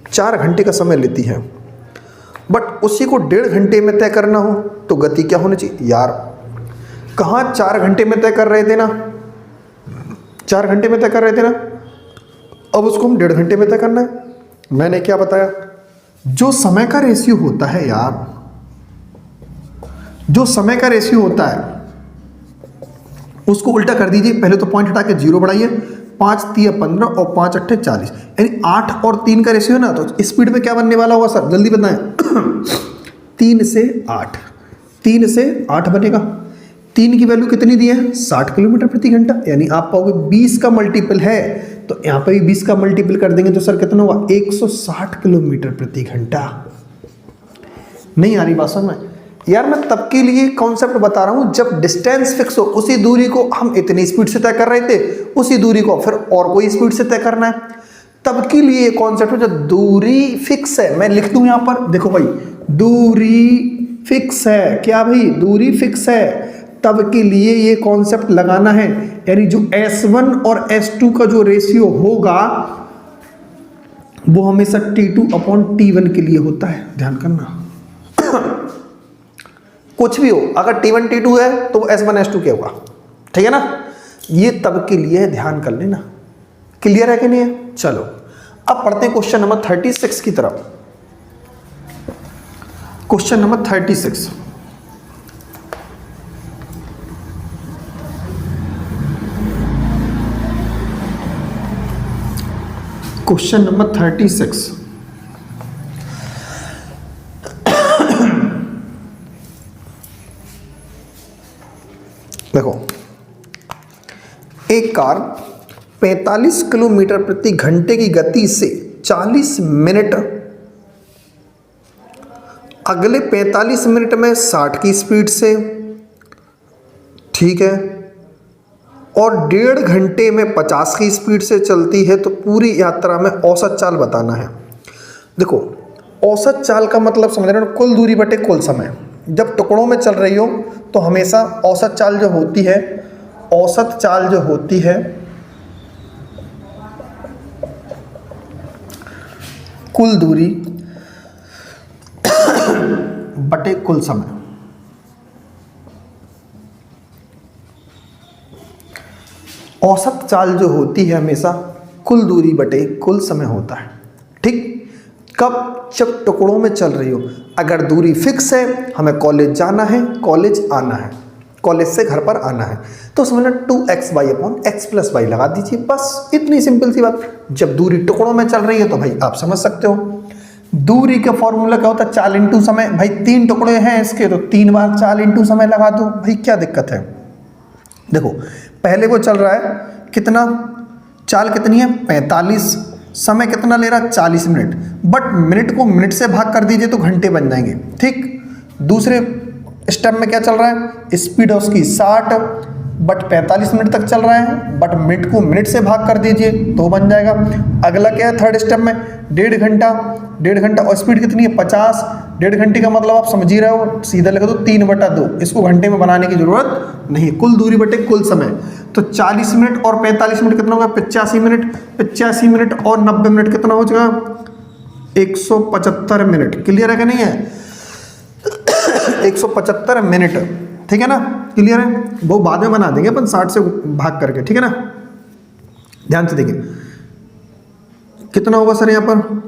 [SPEAKER 1] 4 घंटे का समय लेती है, बट उसी को 1.5 घंटे में तय करना हो तो गति क्या होनी चाहिए? यार कहाँ 4 घंटे में तय कर रहे थे ना, 4 घंटे में तय कर रहे थे ना, अब उसको हम 1.5 घंटे में तय करना है। मैंने क्या बताया, जो समय का रेशियो होता है यार, जो समय का रेशियो होता है उसको उल्टा कर दीजिए। पहले तो पॉइंट हटा के 0 बढ़ाइए, 5 3 15 और 5 8 40, यानी 8 और 3 का रेशियो है ना, तो स्पीड में क्या बनने वाला होगा सर, जल्दी बताएं। 3 से 8, 3 से 8 बनेगा। 3 की वैल्यू कितनी दी है? 60 किलोमीटर प्रति घंटा, यानी आप पाओगे 20 का मल्टीपल है, तो यहाँ पर भी 20 का मल्टीपल कर देंगे तो सर कितना होगा? 160 किलोमीटर प्रति घंटा। नहीं आ रही बात समझ में यार? मैं तब के लिए कॉन्सेप्ट बता रहा हूं जब डिस्टेंस फिक्स हो, उसी दूरी को हम इतनी स्पीड से तय कर रहे थे, उसी दूरी को फिर और कोई स्पीड से तय करना है, तब के लिए कॉन्सेप्ट है। जब दूरी फिक्स है, मैं लिख दूं यहां पर, देखो भाई दूरी फिक्स है, क्या भाई दूरी फिक्स है, तब के लिए ये कॉन्सेप्ट लगाना है। यानी जो S1 और S2 का जो रेशियो होगा वो हमेशा T2/T1 के लिए होता है, ध्यान करना। कुछ भी हो, अगर T1 T2 है तो S1 S2 क्या होगा, ठीक है ना? ये तब के लिए है, ध्यान कर लेना। क्लियर है कि नहीं है? चलो अब पढ़ते हैं क्वेश्चन नंबर 36 की तरफ। Question number 36, question number 36। देखो, एक कार 45 किलोमीटर प्रति घंटे की गति से 40 मिनट, अगले 45 मिनट में 60 की स्पीड से, ठीक है, और 1.5 घंटे में 50 की स्पीड से चलती है, तो पूरी यात्रा में औसत चाल बताना है। देखो औसत चाल का मतलब समझ रहे हो, कुल दूरी बटे कुल समय। जब टुकड़ों में चल रही हो तो हमेशा औसत चाल जो होती है, औसत चाल जो होती है कुल दूरी बटे कुल समय। औसत चाल जो होती है हमेशा कुल दूरी बटे कुल समय होता है, ठीक? कब? जब टुकड़ों में चल रही हो। अगर दूरी फिक्स है, हमें कॉलेज जाना है, कॉलेज आना है, कॉलेज से घर पर आना है, तो समझना 2xy/x + y लगा दीजिए, बस इतनी सिंपल सी बात। जब दूरी टुकड़ों में चल रही है तो भाई आप समझ सकते हो दूरी का फॉर्मूला क्या होता है, 4 × समय। भाई 3 टुकड़े हैं इसके, तो 3 बार 4 × समय लगा दो, भाई क्या दिक्कत है? देखो पहले वो चल रहा है कितना, चाल कितनी है 45, समय कितना ले रहा है 40 मिनट, बट मिनट को मिनट से भाग कर दीजिए तो घंटे बन जाएंगे, ठीक? दूसरे स्टेप में क्या चल रहा है, स्पीड है उसकी 60, बट 45 मिनट तक चल रहा है, बट मिनट को मिनट से भाग कर दीजिए तो बन जाएगा। अगला क्या है, थर्ड स्टेप में 1.5 घंटा, 1.5 घंटा, और स्पीड कितनी है 50, 1.5 घंटे का मतलब आप समझ ही रहे हो, सीधा लिख दो 3/2, इसको घंटे में बनाने की जरूरत नहीं। कुल दूरी बटे कुल समय, तो 40 मिनट और 45 मिनट कितना होगा, 85 मिनट, 85 मिनट और 90 मिनट कितना हो जाएगा, 175 मिनट। क्लियर है कि नहीं है? 175 मिनट, ठीक है ना? क्लियर है? वो बाद में बना देंगे अपन 60 से भाग करके, ठीक है ना? ध्यान से देखिए कितना होगा सर यहाँ पर,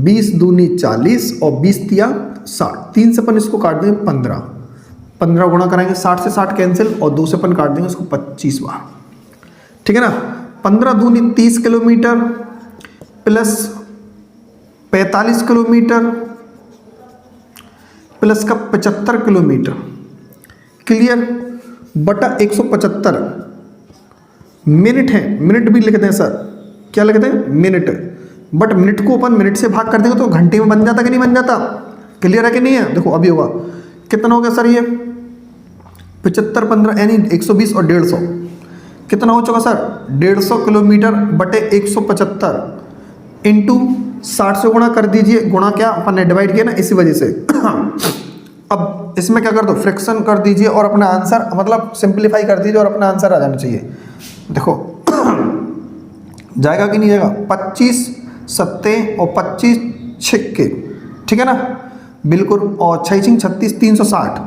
[SPEAKER 1] 20 दूनी 40 और 20 तिया 60, 3 से अपन इसको काट देंगे 15, 15 गुणा कराएंगे, 60 से 60 कैंसिल, और 2 से अपन काट देंगे उसको 25 बार, ठीक है ना? 15 दूनी 30 किलोमीटर प्लस 45 किलोमीटर प्लस का 75 किलोमीटर, क्लियर, बटा 175 मिनट है। मिनट भी लिखते हैं सर, क्या लिखते हैं, मिनट, बट मिनट को अपन मिनट से भाग कर देंगे तो घंटे में बन जाता कि नहीं बन जाता? क्लियर है कि नहीं है? देखो अभी होगा कितना हो गया सर, ये 75 15 यानी 120 और 150 कितना हो चुका सर? 150 किलोमीटर बटे 175 इंटू 60 से गुणा कर दीजिए। गुणा क्या अपन ने डिवाइड किया ना, इसी वजह से। अब इसमें क्या कर दो, फ्रैक्शन कर दीजिए और अपना आंसर मतलब सिंप्लीफाई कर दीजिए और अपना आंसर आ जाना चाहिए। देखो जाएगा कि नहीं जाएगा? 25 सत्ते और 25 छिक्के, ठीक है ना, बिल्कुल। और 6 छिंग 36, 360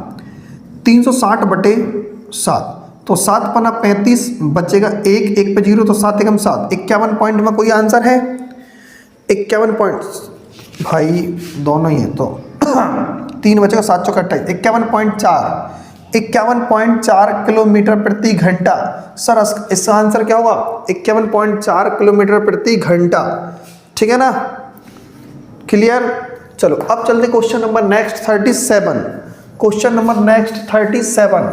[SPEAKER 1] 360 बटे 7, तो 7 पना 35 बचेगा, एक एक पे 0 तो 7 एकम 7, 51 पॉइंट में कोई आंसर है? 51 पॉइंट भाई दोनों ही है, तो 3 बचेगा, 7 चौका 28, 51.4 किलोमीटर प्रति घंटा। सर इसका आंसर क्या होगा? 51.4 किलोमीटर प्रति घंटा, ठीक है ना, क्लियर। चलो अब चलते question number next 37। Question number next 37।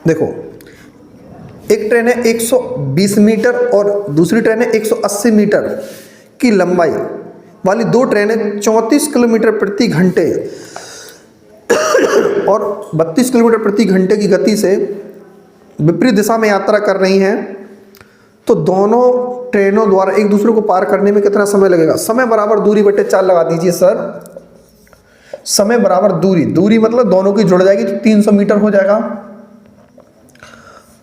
[SPEAKER 1] देखो एक ट्रेन है 120 मीटर और दूसरी ट्रेन है 180 मीटर की लंबाई वाली दो ट्रेनें 34 किलोमीटर प्रति घंटे और 32 किलोमीटर प्रति घंटे की गति से विपरीत दिशा में यात्रा कर रही हैं, तो दोनों ट्रेनों द्वारा एक दूसरे को पार करने में कितना समय लगेगा? समय बराबर दूरी बटे 4 लगा दीजिए सर। समय बराबर दूरी मतलब दोनों की जुड़ जाएगी तो 300 मीटर हो जाएगा,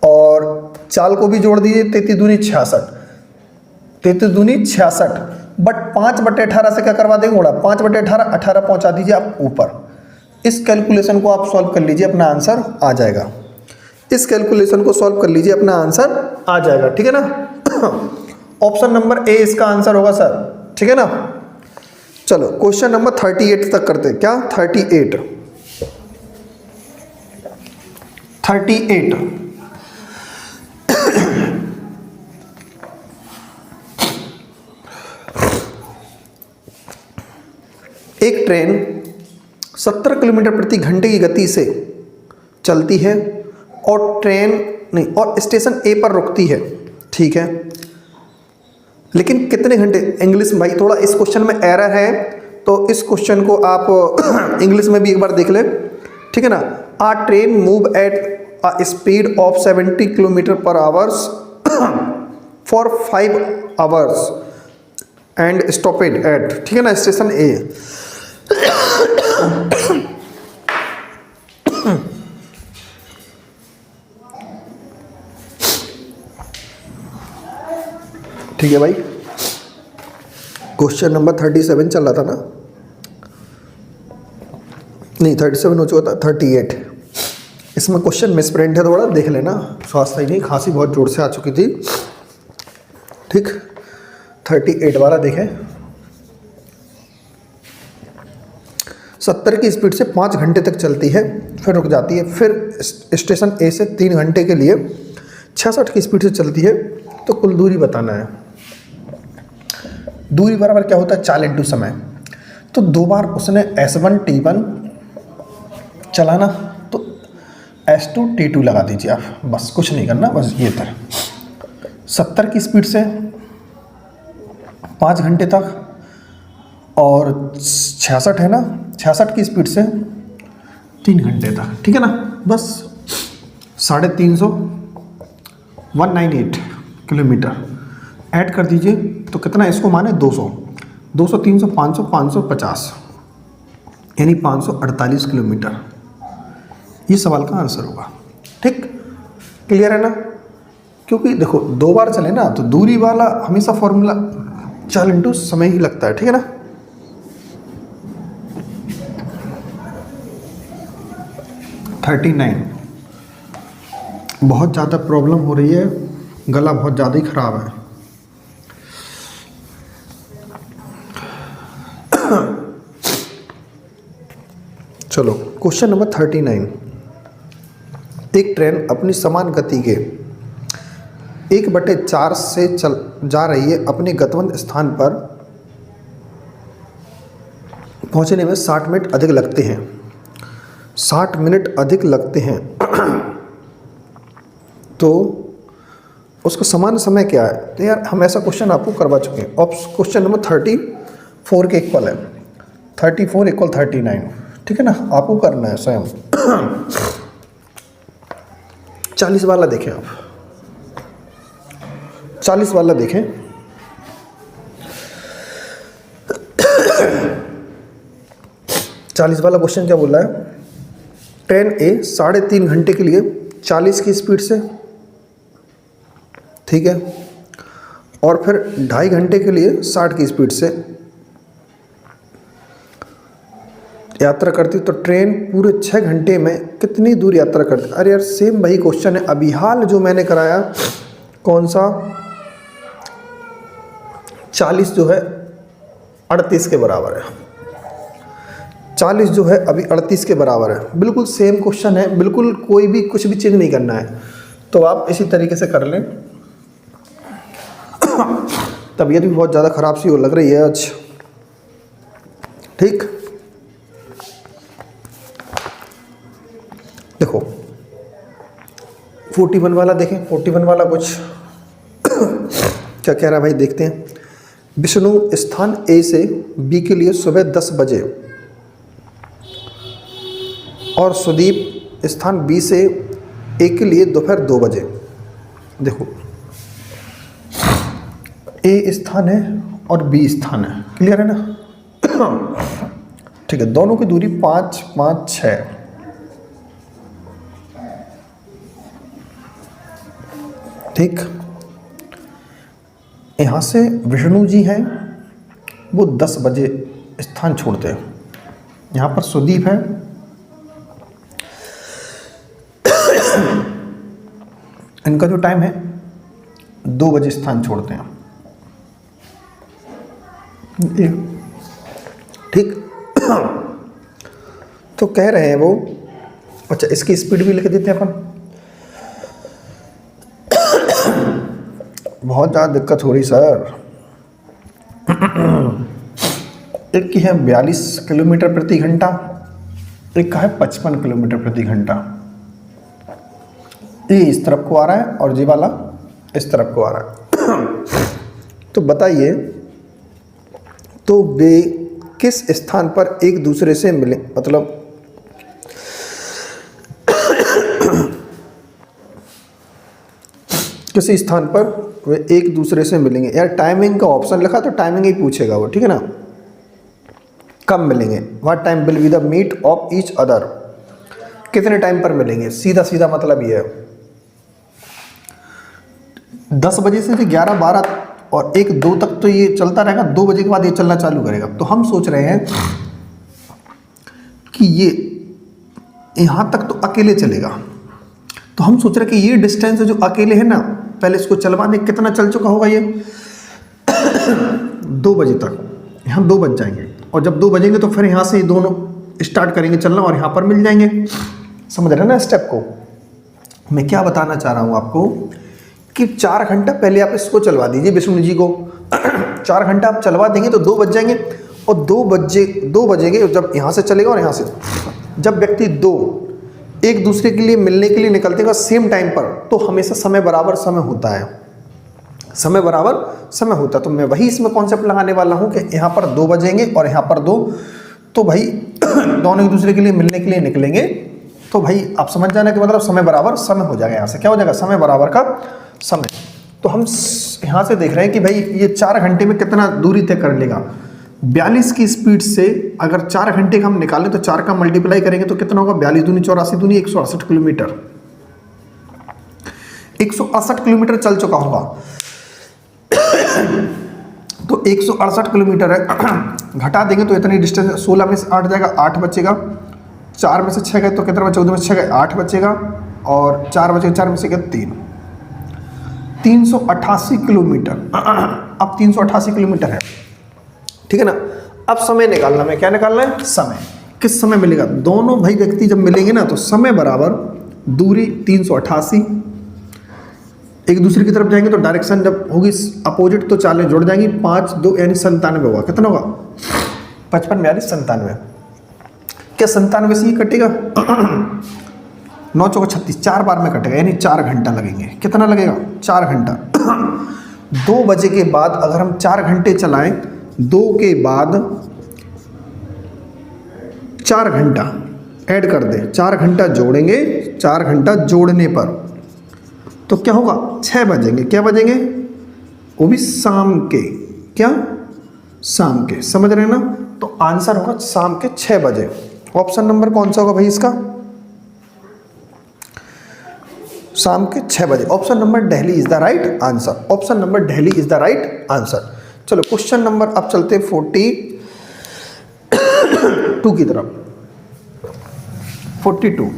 [SPEAKER 1] और चाल को भी जोड़ दीजिए, 33 दूनी 66, 33 दूनी 66, बट 5/18 से क्या करवा देंगे? गुणा 5/18, 18 पहुंचा दीजिए आप ऊपर। इस कैलकुलेशन को आप सॉल्व कर लीजिए, अपना आंसर आ जाएगा। इस कैलकुलेशन को सॉल्व कर लीजिए, अपना आंसर आ जाएगा, ठीक है ना। ऑप्शन नंबर ए इसका आंसर होगा सर, ठीक है ना। चलो क्वेश्चन नंबर 38 तक करते हैं। क्या? 38 एक ट्रेन 70 किलोमीटर प्रति घंटे की गति से चलती है और स्टेशन ए पर रुकती है, ठीक है, लेकिन कितने घंटे? इंग्लिश भाई थोड़ा इस क्वेश्चन में एरर है, तो इस क्वेश्चन को आप इंग्लिश में भी एक बार देख ले, ठीक है ना। A train move at a speed of 70 kilometre per hours for 5 hours and stopped at, ठीक है ना, स्टेशन ए। ठीक है भाई, क्वेश्चन नंबर 37 चल रहा था ना, नहीं 37 हो चुका था, 38। इसमें क्वेश्चन मिसप्रिंट है, थोड़ा देख लेना। स्वास्थ्य ही नहीं, खांसी बहुत जोर से आ चुकी थी, ठीक। 38 वाला देखें। 70 की स्पीड से 5 घंटे तक चलती है, फिर रुक जाती है, फिर स्टेशन ए से 3 घंटे के लिए 66 की स्पीड से चलती है, तो कुल दूरी बताना है। दूरी बराबर क्या होता है? चाल इंटू समय। तो 2 बार उसने S1 T1 चलाना, तो S2 T2 लगा दीजिए आप, बस कुछ नहीं करना, बस ये तरह 70 की स्पीड से 5 घंटे तक, और 66 है ना, 66 की स्पीड से 3 घंटे तक, ठीक है ना, बस 350 198 किलोमीटर ऐड कर दीजिए, तो कितना इसको माने? 200 200 300 500 550 यानी 548 किलोमीटर। ये सवाल का आंसर होगा, ठीक, क्लियर है ना। क्योंकि देखो 2 बार चले ना, तो दूरी वाला हमेशा फॉर्मूला चाल इंटू समय ही लगता है, ठीक है ना। बहुत ज़्यादा प्रॉब्लम हो रही है, गला बहुत ज़्यादा ही ख़राब है। चलो क्वेश्चन नंबर 39। एक ट्रेन अपनी समान गति के 1/4 से चल जा रही है, अपने गंतव्य स्थान पर पहुंचने में 60 मिनट अधिक लगते हैं। 60 मिनट अधिक लगते हैं तो उसका समान समय क्या है? तो यार हम ऐसा क्वेश्चन आपको करवा चुके हैं। और क्वेश्चन नंबर 34 के इक्वल है, 34 इक्वल 39, ठीक है ना, आपको करना है स्वयं। 40 वाला देखें आप, 40 वाला देखें। चालीस वाला क्वेश्चन क्या बोल रहा है? ट्रेन ए 3.5 घंटे के लिए 40 की स्पीड से, ठीक है, और फिर 2.5 घंटे के लिए 60 की स्पीड से यात्रा करती, तो ट्रेन पूरे 6 घंटे में कितनी दूर यात्रा करती? अरे यार सेम वही क्वेश्चन है अभी हाल जो मैंने कराया, कौन सा? 40 जो है 38 के बराबर है, 40 जो है अभी 38 के बराबर है। बिल्कुल सेम क्वेश्चन है, बिल्कुल कोई भी कुछ भी चेंज नहीं करना है। तो आप इसी तरीके से कर लें। तबीयत भी बहुत ज़्यादा ख़राब सी हो लग रही है आज, ठीक। देखो 41 वाला देखें, 41 वाला कुछ क्या कह रहा है भाई, देखते हैं। विष्णु स्थान ए से बी के लिए सुबह 10 बजे और सुदीप स्थान बी से ए के लिए दोपहर 2 बजे। देखो ए स्थान है और बी स्थान है, क्लियर है ना? ठीक है, दोनों की दूरी 5, 5, 6। ठीक, यहाँ से विष्णु जी हैं, वो 10 बजे स्थान छोड़ते हैं। यहाँ पर सुदीप है, इनका जो टाइम है 2 बजे स्थान छोड़ते हैं, ठीक। तो कह रहे हैं वो, अच्छा इसकी स्पीड भी लिख देते हैं अपन। बहुत ज़्यादा दिक्कत हो रही सर। एक की है 42 किलोमीटर प्रति घंटा, एक का है 55 किलोमीटर प्रति घंटा। ये इस तरफ को आ रहा है और ये वाला इस तरफ को आ रहा है। तो बताइए, तो वे किस स्थान पर एक दूसरे से मिले, मतलब किसी स्थान पर वे एक दूसरे से मिलेंगे। यार टाइमिंग का ऑप्शन लिखा तो टाइमिंग ही पूछेगा वो, ठीक है ना। कब मिलेंगे? What time will be the meet of each other, कितने टाइम पर मिलेंगे, सीधा सीधा मतलब ये है। 10 बजे से 11, 12 और 1, 2 तक तो ये चलता रहेगा, 2 बजे के बाद ये चलना चालू करेगा। तो हम सोच रहे हैं कि ये यहाँ तक तो अकेले चलेगा, तो हम सोच रहे हैं कि ये डिस्टेंस जो अकेले है ना, पहले इसको चलवाने कितना चल चुका होगा ये 2 बजे तक, यहाँ 2 बज जाएंगे, और जब 2 बजेंगे तो फिर यहाँ से दोनों स्टार्ट करेंगे चलना और यहाँ पर मिल जाएंगे। समझ रहे हैं ना स्टेप को? मैं क्या बताना चाह रहा हूँ आपको कि 4 घंटा पहले आप इसको चलवा दीजिए विष्णु जी को। 4 घंटा आप चलवा देंगे तो 2 बज जाएंगे, और 2 बजेंगे जब यहाँ से चलेगा, और यहाँ से जब व्यक्ति 2 एक दूसरे के लिए मिलने के लिए निकलते हैं सेम टाइम पर, तो हमेशा समय बराबर समय होता है, समय बराबर समय होता है। तो मैं वही इसमें कॉन्सेप्ट लगाने वाला हूँ कि यहाँ पर 2 बजेंगे और यहाँ पर 2, तो भाई दोनों एक दूसरे के लिए मिलने के लिए निकलेंगे, तो भाई आप समझ जाना कि मतलब समय बराबर समय हो जाएगा। यहाँ से क्या हो जाएगा? समय बराबर का समय। तो हम यहाँ से देख रहे हैं कि भाई ये 4 घंटे में कितना दूरी तय कर लेगा। 42 की स्पीड से अगर 4 घंटे का हम निकालें तो 4 का मल्टीप्लाई करेंगे तो कितना होगा? 42 दूनी 84 दूनी 168 किलोमीटर, 168 किलोमीटर चल चुका होगा। तो 168 किलोमीटर है, घटा देंगे तो इतनी डिस्टेंस, 16 में से 8 जाएगा, 8 बचेगा, 4 में से 6 गए तो कितना बचा? 14 में से 6 गए 8 बचेगा, और 4 बचेगा, 4 में से गए 3, 388 किलोमीटर। अब 388 किलोमीटर है, ठीक है ना। अब समय निकालना है, क्या निकालना है? समय। किस समय मिलेगा? दोनों भाई व्यक्ति जब मिलेंगे ना, तो समय बराबर दूरी 388, एक दूसरे की तरफ जाएंगे तो डायरेक्शन जब होगी अपोजिट तो चालें जुड़ जाएंगी, 5, 2 यानी 97 होगा। कितना होगा? 55, 42, 97। क्या 97 से ही कटेगा? 9 चौका 36, 4 बार में कटेगा, यानी 4 घंटा लगेंगे। कितना लगेगा? 4 घंटा। 2 बजे के बाद अगर हम 4 घंटे चलाएं, 2 के बाद 4 घंटा ऐड कर दें, 4 घंटा जोड़ेंगे, 4 घंटा जोड़ने पर तो क्या होगा? 6 बजेंगे। क्या बजेंगे? वो भी शाम के। क्या? शाम के। समझ रहे हैं ना? तो आंसर होगा शाम के 6 बजे। ऑप्शन नंबर कौन सा होगा भाई इसका? शाम के 6 बजे। Option number Delhi is the right answer. Option number Delhi is the right answer. चलो क्वेश्चन नंबर अब चलते 42 की तरफ। 42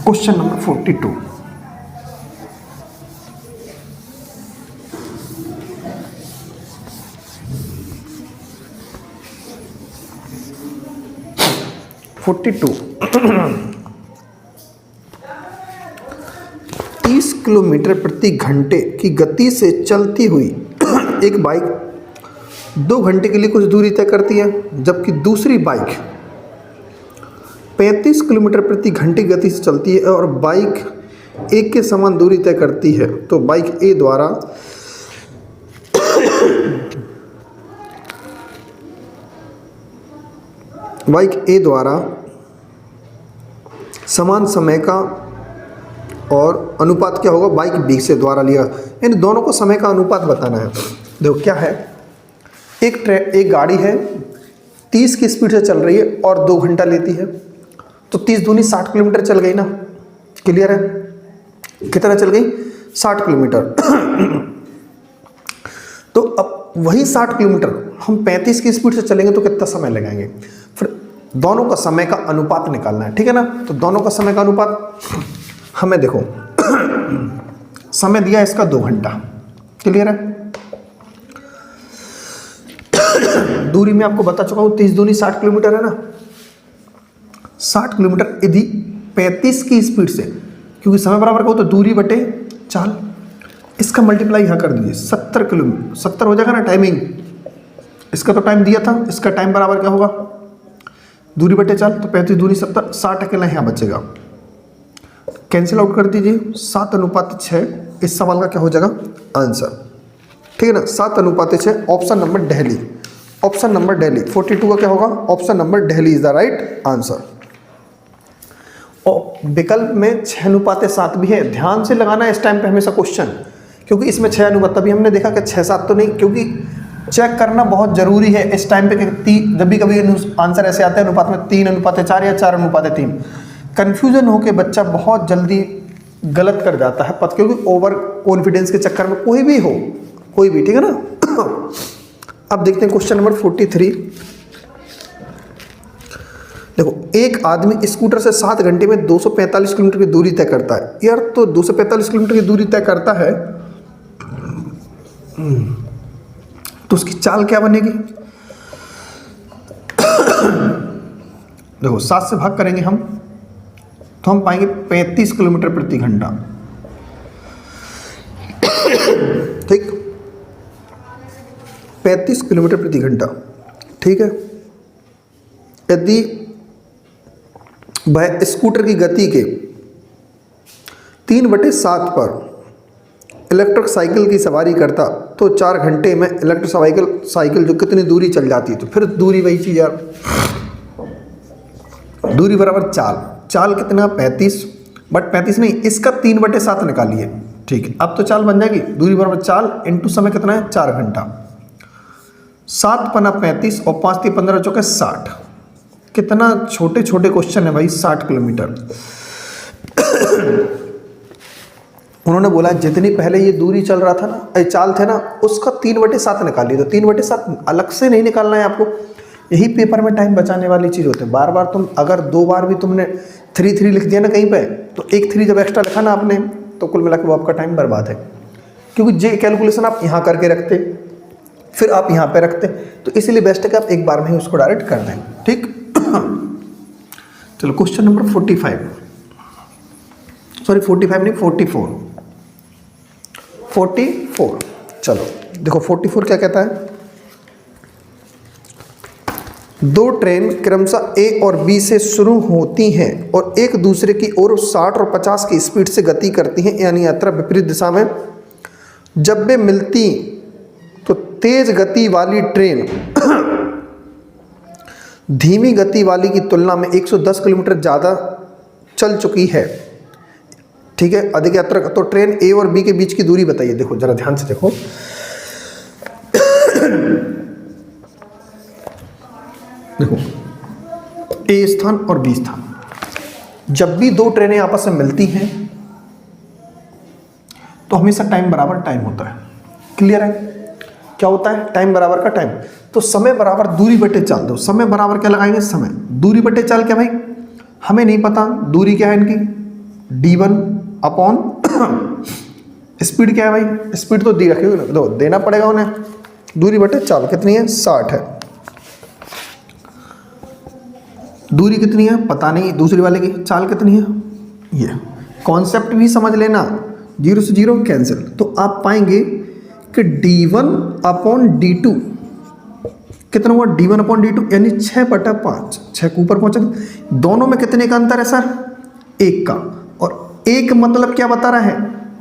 [SPEAKER 1] क्वेश्चन नंबर 42। तीस किलोमीटर प्रति घंटे की गति से चलती हुई एक बाइक 2 घंटे के लिए कुछ दूरी तय करती है, जबकि दूसरी बाइक 35 किलोमीटर प्रति घंटे की गति से चलती है और बाइक एक के समान दूरी तय करती है। तो बाइक ए द्वारा समान समय का और अनुपात क्या होगा? बाइक बी से द्वारा लिया। इन दोनों को समय का अनुपात बताना है। देखो क्या है, एक गाड़ी है 30 की स्पीड से चल रही है और 2 घंटा लेती है, तो 30 दूनी 60 किलोमीटर चल गई ना। क्लियर है? कितना चल गई? 60 किलोमीटर। तो अब वही 60 किलोमीटर हम 35 की स्पीड से चलेंगे तो कितना समय लगाएंगे? फिर दोनों का समय का अनुपात निकालना है, ठीक है ना। तो दोनों का समय का अनुपात हमें देखो समय दिया इसका 2 घंटा। क्लियर है? दूरी में आपको बता चुका हूं 30 दूनी 60 किलोमीटर है ना। 60 किलोमीटर यदि 35 की स्पीड से, क्योंकि समय बराबर का हो तो दूरी बटे चाल, इसका मल्टीप्लाई यहाँ कर दीजिए 70 किलोमीटर, 70 हो जाएगा ना टाइमिंग। इसका तो टाइम दिया था, इसका टाइम बराबर क्या होगा? दूरी बटे चाल। तो 35 दूनी 70, 60 अकेला यहाँ बचेगा, कैंसिल आउट कर दीजिए। 7:6 इस सवाल का क्या हो जाएगा? आंसर। ठीक है ना, 7:6। Option number Delhi. Option number Delhi 42 का क्या होगा? Option number Delhi is the right answer. और विकल्प में 6:7 भी है। ध्यान से लगाना है इस टाइम पे हमेशा क्वेश्चन, क्योंकि इसमें 6:7 तभी हमने देखा कि 6-7 तो नहीं, क्योंकि चेक करना बहुत जरूरी है इस टाइम पे कि जब भी कभी आंसर ऐसे आते हैं अनुपात में 3:4 या 4:3, कन्फ्यूजन होकर बच्चा बहुत जल्दी गलत कर जाता है क्योंकि ओवर कॉन्फिडेंस के चक्कर में कोई भी हो, कोई भी। ठीक है ना। अब देखते हैं क्वेश्चन नंबर 43। देखो, एक आदमी स्कूटर से 7 घंटे में 245 किलोमीटर की दूरी तय करता है। यार तो 245 किलोमीटर की दूरी तय करता है तो उसकी चाल क्या बनेगी? देखो 7 से भाग करेंगे हम तो हम पाएंगे 35 किलोमीटर प्रति घंटा। ठीक, 35 किलोमीटर प्रति घंटा। ठीक है। यदि वह स्कूटर की गति के 3/7 पर इलेक्ट्रिक साइकिल की सवारी करता तो 4 घंटे में इलेक्ट्रिक साइकिल जो कितनी दूरी चल जाती, तो फिर दूरी वही चीज यार, दूरी बराबर चाल कितना? 35, बट 35 नहीं, इसका 3/7 निकालिए। ठीक है, अब तो चाल बन जाएगी। दूरी बराबर चाल इंटू समय कितना है? 4 घंटा। 7×5 35 और 5 × 15 = 60। कितना छोटे छोटे क्वेश्चन है भाई। 60 किलोमीटर। उन्होंने बोला जितनी पहले ये दूरी चल रहा था ना, चाल थे ना, उसका 3/7 निकालिए। तो 3/7 अलग से नहीं निकालना है आपको, यही पेपर में टाइम बचाने वाली चीज़ होती है। बार बार तुम अगर 2 बार भी तुमने 3 लिख दिया ना कहीं पे, तो एक 3 जब एक्स्ट्रा लिखा ना आपने, तो कुल मिला के वो आपका टाइम बर्बाद है। क्योंकि जे कैलकुलेशन आप यहाँ करके रखते, फिर आप यहाँ पे रखते, तो इसीलिए बेस्ट है कि आप एक बार में ही उसको डायरेक्ट कर दें। ठीक। चलो क्वेश्चन नंबर 45, सॉरी 45 नहीं 44। चलो देखो 44 क्या कहता है? दो ट्रेन क्रमशः ए और बी से शुरू होती हैं और एक दूसरे की ओर 60 और 50 की स्पीड से गति करती हैं, यानी यात्रा विपरीत दिशा में। जब वे मिलती तो तेज गति वाली ट्रेन धीमी गति वाली की तुलना में 110 किलोमीटर ज़्यादा चल चुकी है। ठीक है, अधिक यात्रा। तो ट्रेन ए और बी के बीच की दूरी बताइए। देखो जरा ध्यान से देखो, देखो ए स्थान और बी स्थान, जब भी दो ट्रेनें आपस में मिलती हैं तो हमेशा टाइम बराबर टाइम होता है। क्लियर है? क्या होता है? टाइम बराबर का टाइम। तो समय बराबर दूरी बटे चाल। दो समय बराबर क्या लगाएंगे? समय। दूरी बटे चाल क्या भाई? हमें नहीं पता दूरी क्या है इनकी, d1 अपॉन स्पीड क्या है भाई? स्पीड तो दी रखी हुई, दो देना पड़ेगा उन्हें। दूरी बटे चाल कितनी है? 60 है। दूरी कितनी है पता नहीं, दूसरी वाले की चाल कितनी है। ये कॉन्सेप्ट भी समझ लेना, 0 से 0 कैंसिल। तो आप पाएंगे कि d1 अपॉन d2 कितना हुआ? d1 अपॉन d2 यानी 6/5। 6 के ऊपर पहुंचा। दोनों में कितने का अंतर है सर? 1 का। और 1 मतलब क्या बता रहा है?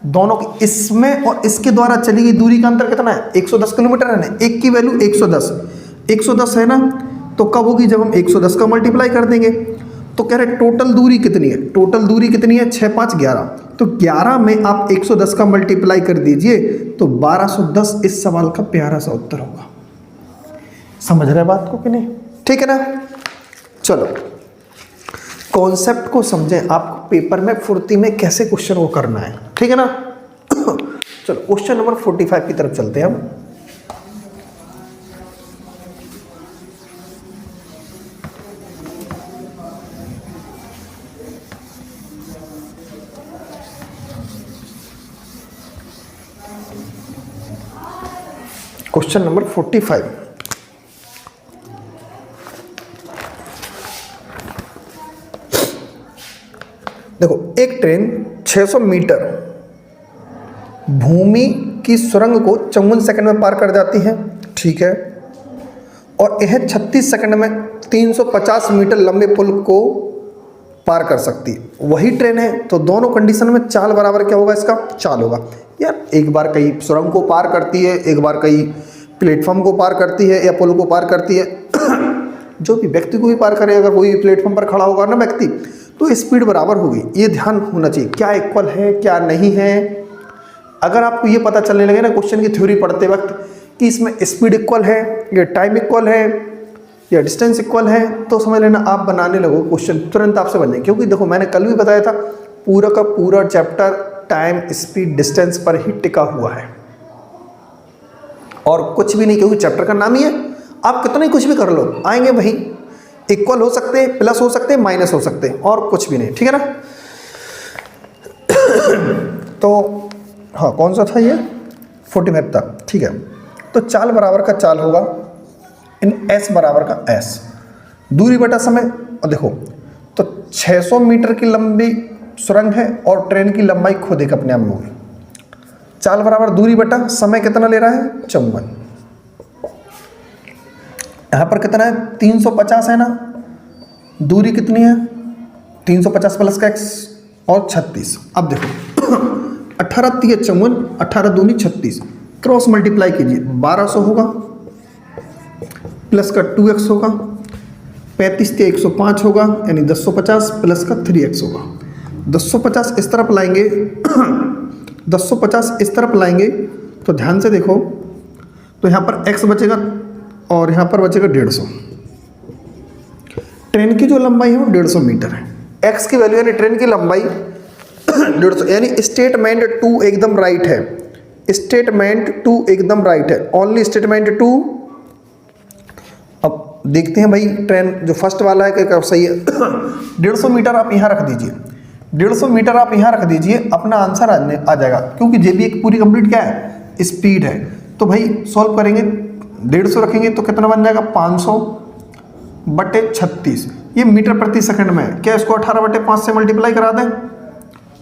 [SPEAKER 1] दोनों की, इसमें और इसके द्वारा चली गई दूरी का अंतर कितना है? 110 किलोमीटर है ना। 1 की वैल्यू 110 है ना। तो कब होगी? जब हम 110 का मल्टीप्लाई कर देंगे। तो कह रहे टोटल दूरी कितनी है? टोटल दूरी कितनी है? 6 5 11। तो 11 में आप 110 का मल्टीप्लाई कर दीजिए तो 1210 इस सवाल का प्यारा सा उत्तर होगा। समझ रहे बात को कि नहीं? ठीक है ना। चलो कॉन्सेप्ट को समझें, आपको पेपर में फुर्ती में कैसे क्वेश्चन को करना है। ठीक है ना। चलो क्वेश्चन नंबर 45 की तरफ चलते हैं हम। Question number 45। देखो एक ट्रेन 600 मीटर भूमि की सुरंग को 54 सेकंड में पार कर जाती है। ठीक है। और यह 36 सेकंड में 350 मीटर लंबे पुल को पार कर सकती है। वही ट्रेन है तो दोनों कंडीशन में चाल बराबर क्या होगा? इसका चाल होगा यार। एक बार कहीं सुरंग को पार करती है, एक बार कहीं प्लेटफॉर्म को पार करती है या पुल को पार करती है। जो भी व्यक्ति को भी पार करे, अगर कोई प्लेटफॉर्म पर खड़ा होगा ना व्यक्ति, तो स्पीड बराबर होगी। ये ध्यान होना चाहिए। क्या इक्वल है क्या नहीं है। अगर आपको ये पता चलने लगे ना क्वेश्चन की थ्योरी पढ़ते वक्त कि इसमें स्पीड इक्वल है या टाइम इक्वल है या डिस्टेंस इक्वल है, तो समझ लेना आप बनाने लगो क्वेश्चन तुरंत आपसे बन जाए। क्योंकि देखो मैंने कल भी बताया था, पूरा का पूरा चैप्टर टाइम स्पीड डिस्टेंस पर ही टिका हुआ है और कुछ भी नहीं। क्योंकि चैप्टर का नाम ही है। आप कितना ही कुछ भी कर लो, आएंगे वही। इक्वल हो सकते हैं, प्लस हो सकते हैं, माइनस हो सकते हैं, और कुछ भी नहीं। ठीक है ना। तो हाँ कौन सा था ये? 45 था। ठीक है। तो चाल बराबर का चाल होगा इन s बराबर का s, दूरी बटा समय। और देखो तो 600 मीटर की लंबी सुरंग है और ट्रेन की लंबाई खुद एक अपने आप में होगी। चाल बराबर दूरी बटा समय कितना ले रहा है? 54। यहाँ पर कितना है? 350 है ना। दूरी कितनी है? 350 प्लस का x और 36। अब देखो 18 3 54, 18 दूनी 36, क्रॉस मल्टीप्लाई कीजिए। 1200 होगा प्लस का 2x होगा, 35 3 105 होगा, यानी 1050 प्लस का 3x होगा। 1050 इस तरफ लाएंगे 1050 इस तरफ लाएंगे तो ध्यान से देखो, तो यहाँ पर x बचेगा और यहाँ पर बचेगा 150। ट्रेन की जो लंबाई है वो 150 मीटर है। x की वैल्यू यानी ट्रेन की लंबाई 150, यानी स्टेटमेंट 2 एकदम राइट है। स्टेटमेंट 2 एकदम राइट है। Only statement 2। अब देखते हैं भाई ट्रेन जो फर्स्ट वाला है क्या सही है। 150 मीटर आप यहाँ रख दीजिए, 150 मीटर आप यहाँ रख दीजिए, अपना आंसर आ जाएगा। क्योंकि जे भी एक पूरी कंप्लीट क्या है? स्पीड है। तो भाई सॉल्व करेंगे, 150 रखेंगे तो कितना बन जाएगा? 500/36। ये मीटर प्रति सेकंड में है। क्या इसको 18/5 से मल्टीप्लाई करा दें?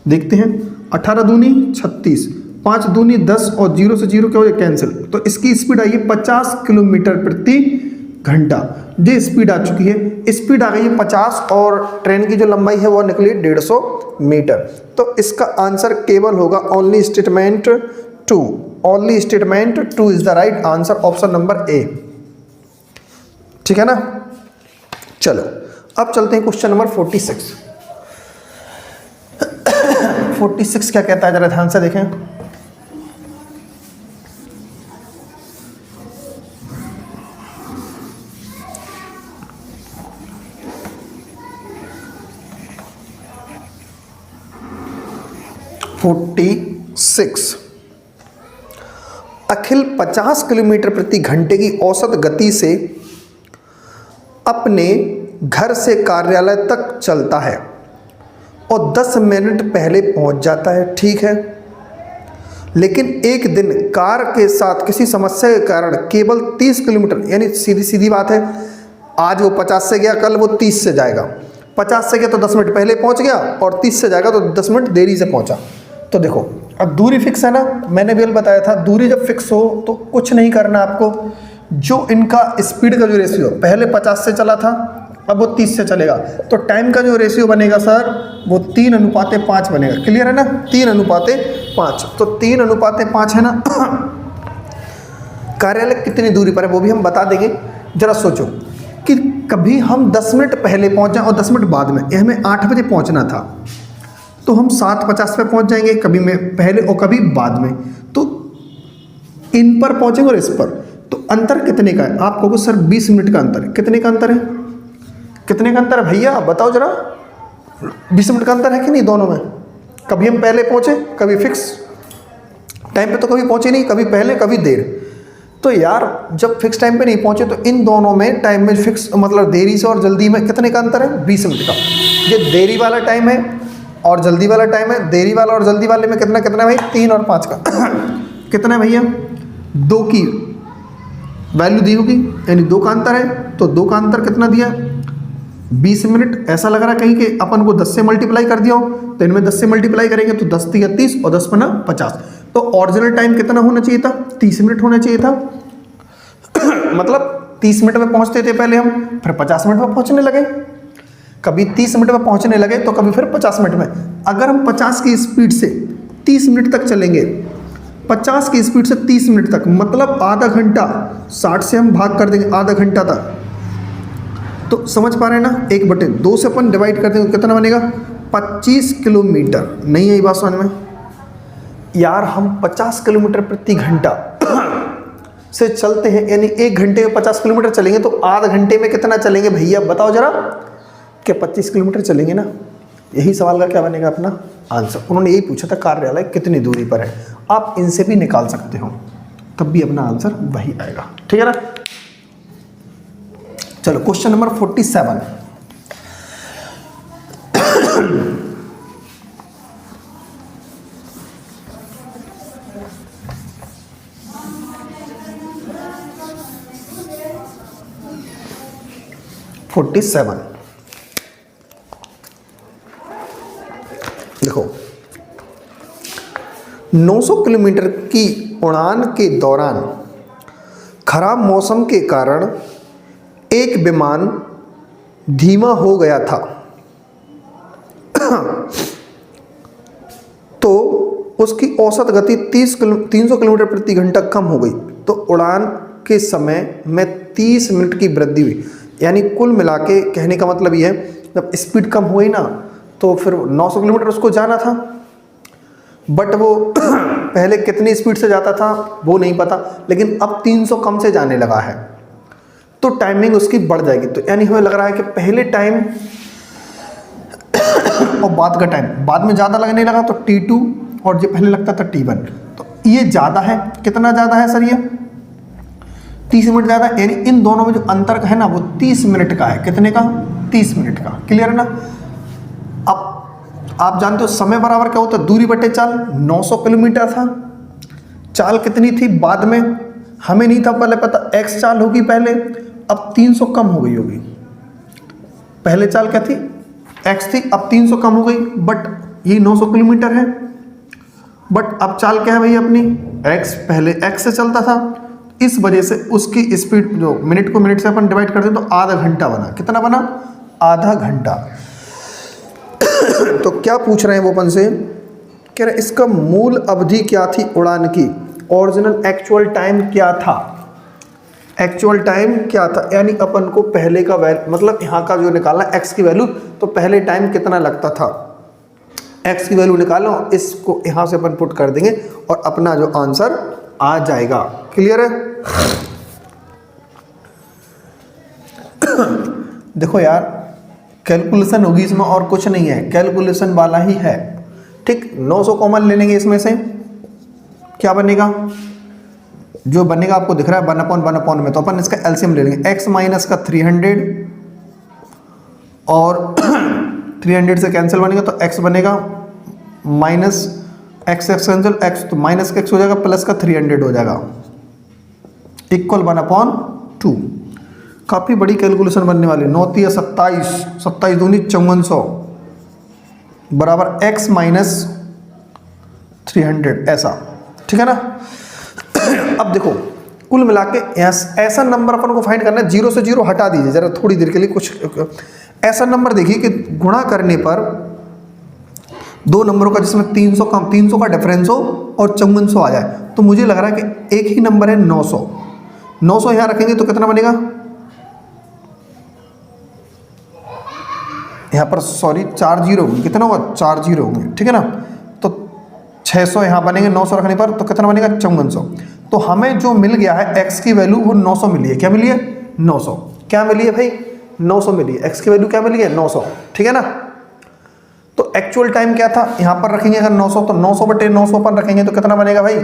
[SPEAKER 1] देखते हैं। 18 दूनी 36, 5 दूनी 10 और 0 से 0 क्या हो जाए? कैंसिल। तो इसकी स्पीड आई है 50 किलोमीटर प्रति घंटा, ये स्पीड आ चुकी है। स्पीड आ गई है 50 और ट्रेन की जो लंबाई है वो निकली 150 मीटर। तो इसका आंसर केवल होगा only statement 2। Only statement 2 is the right answer, option number ए। ठीक है ना। चलो अब चलते हैं क्वेश्चन नंबर 46। 46 क्या कहता है, जरा ध्यान से देखें। अखिल 50 किलोमीटर प्रति घंटे की औसत गति से अपने घर से कार्यालय तक चलता है और 10 मिनट पहले पहुंच जाता है। ठीक है, लेकिन एक दिन कार के साथ किसी समस्या के कारण केवल 30 किलोमीटर, यानी सीधी सीधी बात है, आज वो 50 से गया, कल वो 30 से जाएगा। 50 से गया तो 10 मिनट पहले पहुंच गया और 30 से जाएगा तो 10 मिनट देरी से पहुंचा। तो देखो अब दूरी फिक्स है ना, मैंने भी बताया था दूरी जब फिक्स हो तो कुछ नहीं करना आपको। जो इनका स्पीड का जो रेशियो पहले 50 से चला था, अब वो 30 से चलेगा, तो टाइम का जो रेशियो बनेगा सर वो 3:5 बनेगा। क्लियर है ना, 3:5। तो 3:5 है ना। कार्यालय कितनी दूरी पर है वो भी हम बता देंगे। जरा सोचो कि कभी हम 10 मिनट पहले पहुंच जाएं और 10 मिनट बाद में, हमें 8 बजे पहुंचना था तो हम 7:50 पे पहुंच जाएंगे, कभी में पहले और कभी बाद में। तो इन पर पहुंचेंगे और इस पर, तो अंतर कितने का है? आप कहोगे सर 20 मिनट का अंतर है। कितने का अंतर है? कितने का अंतर है भैया बताओ जरा। 20 मिनट का अंतर है कि नहीं दोनों में? कभी हम पहले पहुंचे, कभी फिक्स टाइम पे तो कभी पहुंचे नहीं, कभी पहले कभी देर। तो यार जब फिक्स टाइम पे नहीं पहुंचे तो इन दोनों में टाइम में फिक्स मतलब देरी से और जल्दी में कितने का अंतर है? 20 मिनट का। ये देरी वाला टाइम है और जल्दी वाला टाइम है। देरी वाला और जल्दी वाले में कितना कितना भाई? 3 और 5 का। कितना है भैया? 2 की वैल्यू दी होगी, यानी 2 का अंतर है। तो 2 का अंतर कितना दिया? 20 मिनट। ऐसा लग रहा है कहीं कि अपन को 10 से मल्टीप्लाई कर दिया हो, तो इनमें 10 से मल्टीप्लाई करेंगे तो 10 × 30 और 10 × 50। तो ओरिजिनल टाइम कितना होना चाहिए था? 30 मिनट होना चाहिए था। मतलब 30 मिनट में पहुंचते थे पहले हम, फिर 50 मिनट में पहुंचने लगे। कभी 30 मिनट में पहुंचने लगे तो कभी फिर 50 मिनट में। अगर हम 50 की स्पीड से 30 मिनट तक चलेंगे, 50 की स्पीड से 30 मिनट तक, मतलब आधा घंटा, 60 से हम भाग कर देंगे आधा घंटा तक, तो समझ पा रहे हैं ना। 1/2 से अपन डिवाइड कर देंगे, कितना बनेगा? 25 किलोमीटर। नहीं आई बात समझ में? यार हम 50 किलोमीटर प्रति घंटा से चलते हैं, यानी 1 घंटे में 50 किलोमीटर चलेंगे, तो आधा घंटे में कितना चलेंगे भैया बताओ जरा? कि 25 किलोमीटर चलेंगे ना। यही सवाल का क्या बनेगा अपना आंसर। उन्होंने यही पूछा था कार्यालय कितनी दूरी पर है। आप इनसे भी निकाल सकते हो, तब भी अपना आंसर वही आएगा। ठीक है ना। चलो क्वेश्चन नंबर 47। देखो 900 किलोमीटर की उड़ान के दौरान खराब मौसम के कारण एक विमान धीमा हो गया था। तो उसकी औसत गति 300 किलोमीटर प्रति घंटा कम हो गई। तो उड़ान के समय में 30 मिनट की वृद्धि हुई। यानी कुल मिला के कहने का मतलब ये है, जब स्पीड कम हुई ना तो फिर 900 किलोमीटर उसको जाना था, बट वो पहले कितनी स्पीड से जाता था वो नहीं पता, लेकिन अब 300 कम से जाने लगा है, तो टाइमिंग उसकी बढ़ जाएगी। तो यानी हमें लग रहा है कि पहले टाइम और बाद का टाइम, बाद में ज़्यादा लगने लगा तो T2, और जो पहले लगता था T1, तो ये ज़्यादा है। कितना ज़्यादा है सर? ये 30 मिनट ज़्यादा, यानी इन दोनों में जो अंतर है ना वो 30 मिनट का है। कितने का? 30 मिनट का। क्लियर है ना। अब आप जानते हो समय बराबर क्या होता है? दूरी बटे चाल। 900 किलोमीटर था, चाल कितनी थी बाद में हमें नहीं था पहले पता, x चाल होगी पहले, अब 300 कम हो गई होगी। पहले चाल क्या थी? x थी, अब 300 कम हो गई, बट ये 900 किलोमीटर है। बट अब चाल क्या है भाई अपनी? x, पहले x से चलता था, इस वजह से उसकी स्पीड जो मिनट को मिनट से अपन डिवाइड करते हैं तो आधा घंटा बना। कितना बना? आधा घंटा। तो क्या पूछ रहे हैं वो अपन से, कह रहे इसका मूल अवधि क्या थी उड़ान की, ओरिजिनल एक्चुअल टाइम क्या था, एक्चुअल टाइम क्या था, यानी अपन को पहले का वैल्यू मतलब यहाँ का जो निकालना एक्स की वैल्यू, तो पहले टाइम कितना लगता था, एक्स की वैल्यू निकालो, इसको यहाँ से अपन पुट कर देंगे और अपना जो आंसर आ जाएगा। क्लियर है? देखो यार, कैलकुलेशन होगी इसमें और कुछ नहीं है, कैलकुलेशन वाला ही है। ठीक, 900 कॉमन ले लेंगे, इसमें से क्या बनेगा, जो बनेगा आपको दिख रहा है 1/1 में, तो अपन इसका एलसीएम ले लेंगे। x माइनस का 300 और 300 से कैंसिल बनेगा तो x बनेगा माइनस x कैंसिल x, तो माइनस का x हो जाएगा प्लस का 300 हो जाएगा इक्वल 1/2। काफ़ी बड़ी कैलकुलेशन बनने वाली। 9 या 27, 27 दूनी 5400 बराबर x माइनस 300, ऐसा। ठीक है ना? अब देखो कुल मिला के ऐसा नंबर अपन को फाइंड करना है, 0 से 0 हटा दीजिए जरा थोड़ी देर के लिए। कुछ ऐसा नंबर देखिए कि गुणा करने पर दो नंबरों का जिसमें 300 का डिफरेंस हो और 5400 आ जाए, तो मुझे लग रहा है कि एक ही नंबर है 900। 900 यहाँ रखेंगे तो कितना बनेगा, यहाँ पर सॉरी 4 जीरो होंगे, कितना होगा 4 जीरो होंगे। ठीक है ना? तो 600 यहाँ बनेंगे 900 रखने पर, तो कितना बनेगा 5400। तो हमें जो मिल गया है x की वैल्यू वो 900 मिली है। क्या मिली है? 900। क्या मिली है भाई? 900 मिली है। x की वैल्यू क्या मिली है? 900। ठीक है ना? तो एक्चुअल टाइम क्या था, यहाँ पर रखेंगे अगर 900, तो 900/900 पर रखेंगे तो कितना बनेगा भाई?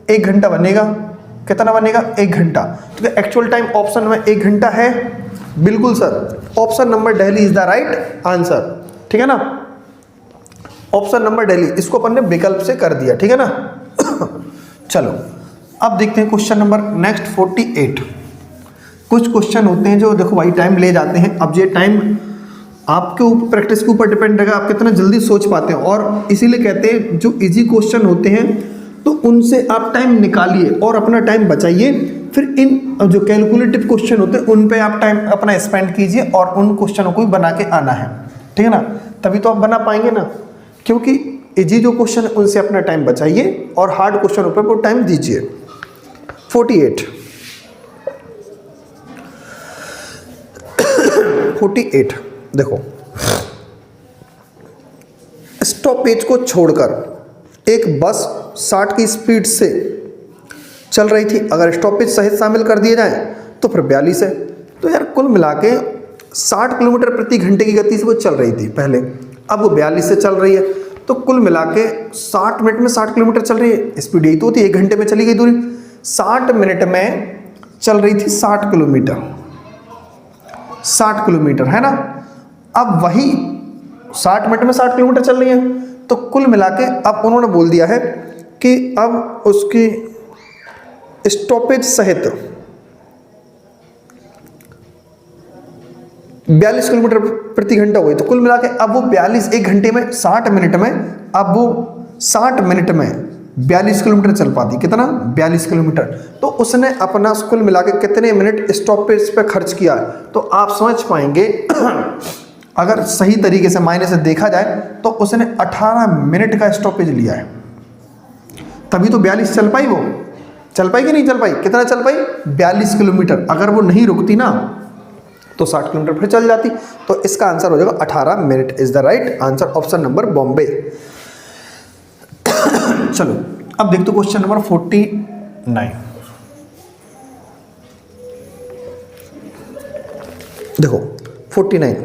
[SPEAKER 1] 1 घंटा बनेगा। कितना बनेगा? 1 घंटा। ठीक है, एक्चुअल टाइम ऑप्शन में 1 घंटा है। बिल्कुल sir, option number Delhi is the right answer. ठीक है ना? ऑप्शन नंबर दिल्ली, इसको अपन ने विकल्प से कर दिया। ठीक है ना? चलो अब देखते हैं क्वेश्चन नंबर नेक्स्ट 48। कुछ क्वेश्चन होते हैं जो देखो भाई टाइम ले जाते हैं। अब ये टाइम आपके ऊपर, प्रैक्टिस के ऊपर डिपेंड रहेगा, आप कितना जल्दी सोच पाते हैं। और इसीलिए कहते हैं जो इजी क्वेश्चन होते हैं तो उनसे आप टाइम निकालिए और अपना टाइम बचाइए। फिर इन जो कैलकुलेटिव क्वेश्चन होते हैं उन पे आप टाइम अपना स्पेंड कीजिए और उन क्वेश्चनों को भी बना के आना है। ठीक है ना? तभी तो आप बना पाएंगे ना, क्योंकि इजी जो क्वेश्चन है उनसे अपना टाइम बचाइए और हार्ड क्वेश्चनों पर वो टाइम दीजिए। 48 देखो, स्टॉपेज को छोड़कर एक बस 60 की स्पीड से चल रही थी। अगर स्टॉपेज सहित शामिल कर दिए जाए तो फिर 42 है। तो यार कुल मिला के 60 किलोमीटर प्रति घंटे की गति से वो चल रही थी पहले, अब वो 42 से चल रही है। तो कुल मिला के 60 मिनट में 60 किलोमीटर चल रही है। स्पीड यही तो होती है, 1 घंटे में चली गई दूरी। 60 मिनट में चल रही थी 60 किलोमीटर, 60 किलोमीटर है ना। अब वही 60 मिनट में 60 किलोमीटर चल रही है, तो कुल मिला के अब उन्होंने बोल दिया है कि अब उसकी स्टॉपेज सहित 42 किलोमीटर प्रति घंटा हुई। तो कुल मिला के अब वो 42 1 घंटे में 60 मिनट में, अब वो 60 मिनट में 42 किलोमीटर चल पाती। कितना? 42 किलोमीटर। तो उसने अपना कुल मिला के कितने मिनट स्टॉपेज पे खर्च किया, तो आप समझ पाएंगे। अगर सही तरीके से मायने से देखा जाए तो उसने 18 मिनट का स्टॉपेज लिया है, तभी तो 42 चल पाई। वो चल पाई कि नहीं चल पाई? कितना चल पाई? 42 किलोमीटर। अगर वो नहीं रुकती ना तो 60 किलोमीटर फिर चल जाती। तो इसका आंसर हो जाएगा 18 minute is the right answer, option number Bombay. चलो अब देखते क्वेश्चन नंबर 49। देखो 49,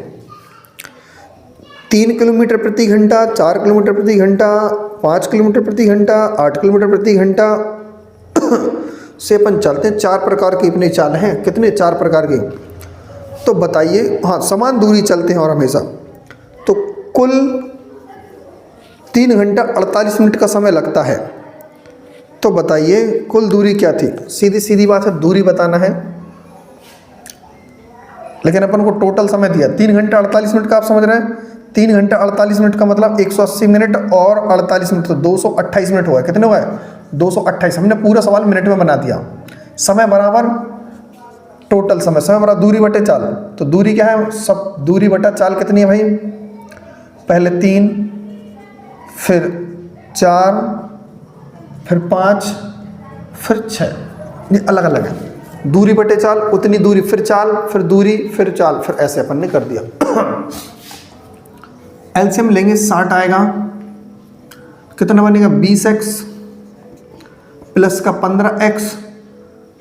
[SPEAKER 1] 3 किलोमीटर प्रति घंटा, 4 किलोमीटर प्रति घंटा, 5 किलोमीटर प्रति घंटा, 8 किलोमीटर प्रति घंटा से अपन चलते हैं। 4 प्रकार की अपनी चाल हैं। कितने? 4 प्रकार की। तो बताइए, हाँ समान दूरी चलते हैं और हमेशा। तो कुल 3 घंटा 48 मिनट का समय लगता है। तो बताइए कुल दूरी क्या थी? सीधी सीधी बात है, दूरी बताना है, लेकिन अपन को टोटल समय दिया 3 घंटा 48 मिनट का। आप समझ रहे हैं? 3 घंटा 48 मिनट का मतलब 180 मिनट और 48 मिनट, तो 228 मिनट हुआ है। कितने हुआ है? 228। हमने पूरा सवाल मिनट में बना दिया। समय बराबर टोटल समय, समय बराबर दूरी बटे चाल। तो दूरी क्या है, सब दूरी बटा चाल कितनी है भाई, पहले 3, फिर 4, फिर 5, फिर 6, ये अलग अलग है। दूरी बटे चाल, उतनी दूरी फिर चाल, फिर दूरी फिर चाल, फिर ऐसे अपन ने कर दिया। एलसीएम लेंगे 60 आएगा, कितना बनेगा 20x प्लस का 15x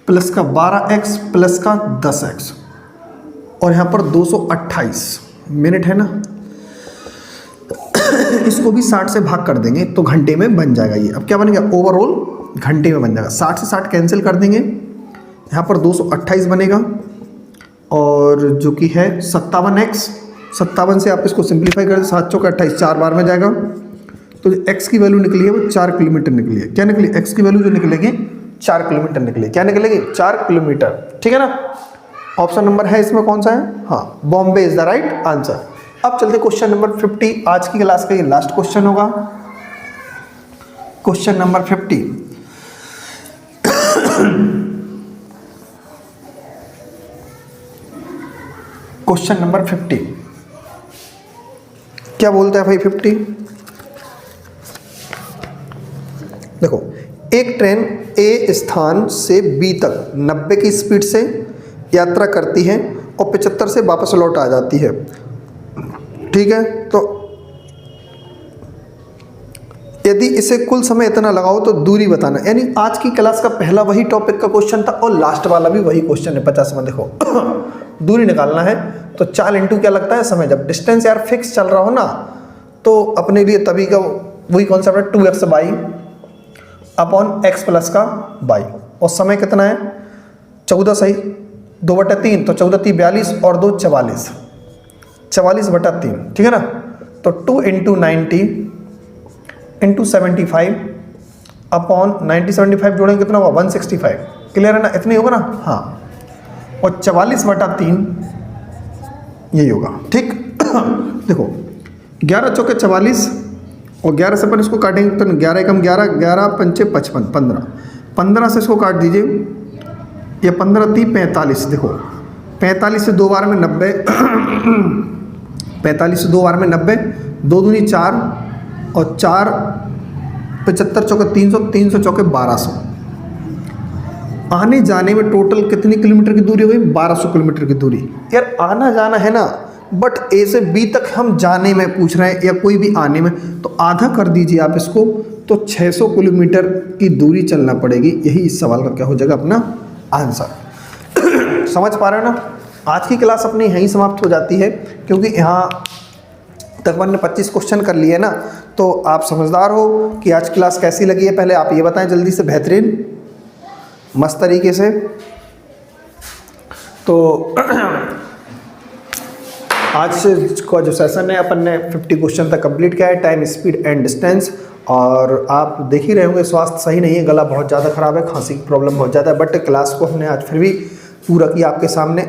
[SPEAKER 1] प्लस का 12x प्लस का 10x, और यहाँ पर 228 मिनट है ना, इसको भी 60 से भाग कर देंगे तो घंटे में बन जाएगा ये। अब क्या बनेगा, ओवरऑल घंटे में बन जाएगा। 60 से 60 कैंसिल कर देंगे, यहाँ पर 228 बनेगा, और जो कि है 57x, 57 से आप इसको सिंप्लीफाई कर दें, 7 चौका 28, 4 बार में जाएगा। तो जो x की वैल्यू निकली है वो 4 किलोमीटर निकली है। क्या निकली, x की वैल्यू जो निकलेगी 4 किलोमीटर निकली। क्या निकलेगी, 4 किलोमीटर, ठीक है ना। ऑप्शन नंबर है इसमें कौन सा है, हाँ, Bombay is the right answer. अब चलते क्वेश्चन नंबर 50, आज की क्लास का ये लास्ट क्वेश्चन होगा। क्वेश्चन नंबर 50, क्वेश्चन नंबर 50 क्या बोलता है भाई 50, देखो, एक ट्रेन ए स्थान से बी तक 90 की स्पीड से यात्रा करती है और 75 से वापस लौट आ जाती है, ठीक है। तो यदि इसे कुल समय इतना लगाओ तो दूरी बताना। यानी आज की क्लास का पहला वही टॉपिक का क्वेश्चन था और लास्ट वाला भी वही क्वेश्चन है 50 में। देखो दूरी निकालना है तो 4 इंटू क्या लगता है समय। जब डिस्टेंस यार फिक्स चल रहा हो ना तो अपने लिए तभी का वही कॉन्सेप्ट है 2x by upon x plus का बाई, और समय कितना है 14 सही 2/3, तो 14 × 42 और 2 44, 44/3, ठीक है ना। तो 2 × 90 × 75 अपॉन 90 75 जोड़ेंगे कितना होगा 165, क्लियर है ना, इतनी होगा ना, हाँ, और 44/3 यही होगा, ठीक। देखो 11 चौके 44 और 11 से अपन इसको काटेंगे तो 11 एकम 11, 11 पंचे 55, 15, 15 से इसको काट दीजिए, ये 15 × 3 45। देखो 45 से 2 बार में 90, 45 से 2 बार में 90, 2 दूनी 4 और 4 75 चौके 300, 300 चौके 1200। आने जाने में टोटल कितनी किलोमीटर की दूरी हो गई 1200 किलोमीटर की दूरी। यार आना जाना है ना, बट ए से बी तक हम जाने में पूछ रहे हैं या कोई भी आने में, तो आधा कर दीजिए आप इसको, तो 600 किलोमीटर की दूरी चलना पड़ेगी। यही इस सवाल का क्या हो जाएगा अपना आंसर। समझ पा रहे हो ना। आज की क्लास अपनी यहीं समाप्त हो जाती है क्योंकि यहाँ तक मैंने 25 क्वेश्चन कर लिए ना, तो आप समझदार हो कि आज क्लास कैसी लगी है पहले आप ये बताएं जल्दी से, बेहतरीन मस्त तरीके से। तो आज का जो सेशन है अपन ने 50 क्वेश्चन तक कंप्लीट किया है, टाइम, स्पीड एंड डिस्टेंस। और आप देख ही रहे होंगे स्वास्थ्य सही नहीं है, गला बहुत ज़्यादा ख़राब है, खांसी की प्रॉब्लम बहुत ज़्यादा है, बट क्लास को हमने आज फिर भी पूरा किया आपके सामने।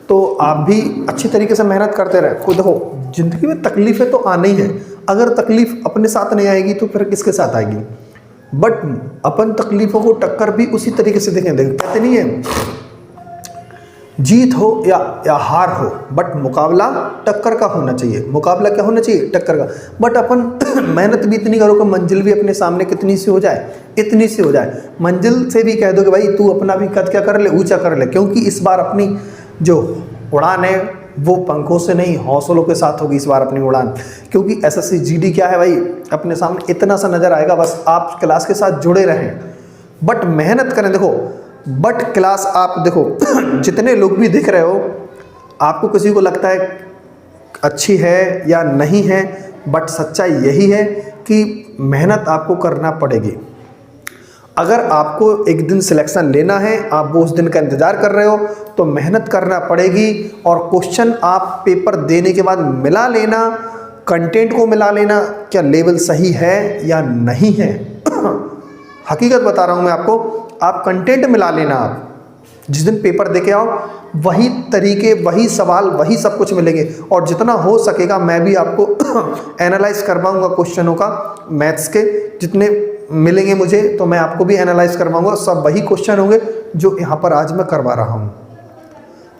[SPEAKER 1] तो आप भी अच्छी तरीके से मेहनत करते रहे। कोई देखो ज़िंदगी में तकलीफ़ें तो आनी ही है, अगर तकलीफ़ अपने साथ नहीं आएगी तो फिर किसके साथ आएगी। बट अपन तकलीफ़ों को टक्कर भी उसी तरीके से देखें। कहते नहीं है जीत हो या हार हो, बट मुकाबला टक्कर का होना चाहिए। मुकाबला क्या होना चाहिए, टक्कर का। बट अपन मेहनत भी इतनी करो कि मंजिल भी अपने सामने कितनी सी हो जाए, इतनी सी हो जाए। मंजिल से भी कह दो कि भाई तू अपना भी कद क्या कर ले, ऊंचा कर ले, क्योंकि इस बार अपनी जो उड़ान है वो पंखों से नहीं हौसलों के साथ होगी इस बार अपनी उड़ान। क्योंकि एसएससी जीडी क्या है भाई, अपने सामने इतना सा नज़र आएगा, बस आप क्लास के साथ जुड़े रहें, बट मेहनत करें। देखो बट क्लास आप देखो जितने लोग भी दिख रहे हो, आपको किसी को लगता है अच्छी है या नहीं है, बट सच्चाई यही है कि मेहनत आपको करना पड़ेगी। अगर आपको एक दिन सिलेक्शन लेना है, आप वो उस दिन का इंतज़ार कर रहे हो, तो मेहनत करना पड़ेगी। और क्वेश्चन आप पेपर देने के बाद मिला लेना, कंटेंट को मिला लेना, क्या लेवल सही है या नहीं है। हकीकत बता रहा हूँ मैं आपको, आप कंटेंट मिला लेना। आप जिस दिन पेपर दे के आओ वही तरीके, वही सवाल, वही सब कुछ मिलेंगे। और जितना हो सकेगा मैं भी आपको एनालाइज करवाऊंगा क्वेश्चनों का, मैथ्स के जितने मिलेंगे मुझे तो मैं आपको भी एनालाइज करवाऊंगा। सब वही क्वेश्चन होंगे जो यहाँ पर आज मैं करवा रहा हूँ।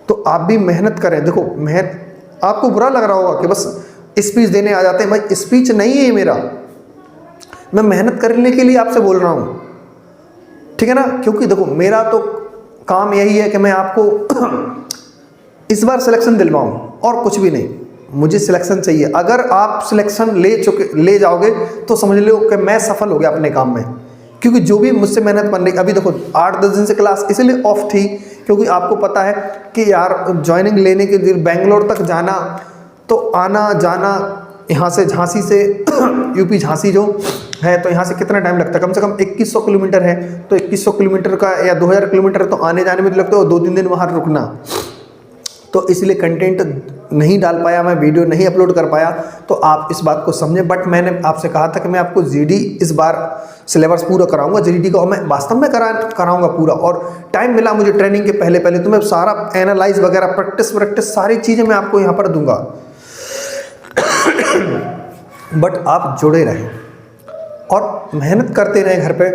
[SPEAKER 1] तो आप भी मेहनत करें। देखो आपको बुरा लग रहा होगा कि बस स्पीच देने आ जाते हैं, भाई स्पीच नहीं है ये मेरा, मैं मेहनत करने के लिए आपसे बोल रहा हूँ, ठीक है ना। क्योंकि देखो मेरा तो काम यही है कि मैं आपको इस बार सिलेक्शन दिलवाऊं और कुछ भी नहीं, मुझे सिलेक्शन चाहिए। अगर आप सिलेक्शन ले जाओगे तो समझ लो कि मैं सफल हो गया अपने काम में। क्योंकि जो भी मुझसे मेहनत बन रही, अभी देखो 8-10 दिन से क्लास इसलिए ऑफ थी क्योंकि आपको पता है कि यार ज्वाइनिंग लेने के लिए बेंगलोर तक जाना, तो आना जाना यहाँ से झांसी से यूपी झांसी जो है, तो यहाँ से कितना टाइम लगता है, कम से कम 2100 किलोमीटर है। तो 2100 किलोमीटर का या 2000 किलोमीटर तो आने जाने में लगता है, 2-3 दिन वहाँ रुकना। तो इसलिए कंटेंट नहीं डाल पाया, मैं वीडियो नहीं अपलोड कर पाया, तो आप इस बात को समझें। बट मैंने आपसे कहा था कि मैं आपको जीडी इस बार सिलेबस पूरा कराऊंगा, जीडी का मैं वास्तव में कराऊंगा पूरा। और टाइम मिला मुझे ट्रेनिंग के पहले तो मैं सारा एनालाइज वगैरह प्रैक्टिस सारी चीज़ें मैं आपको यहाँ पर दूंगा। बट आप जुड़े रहें और मेहनत करते रहें, घर पे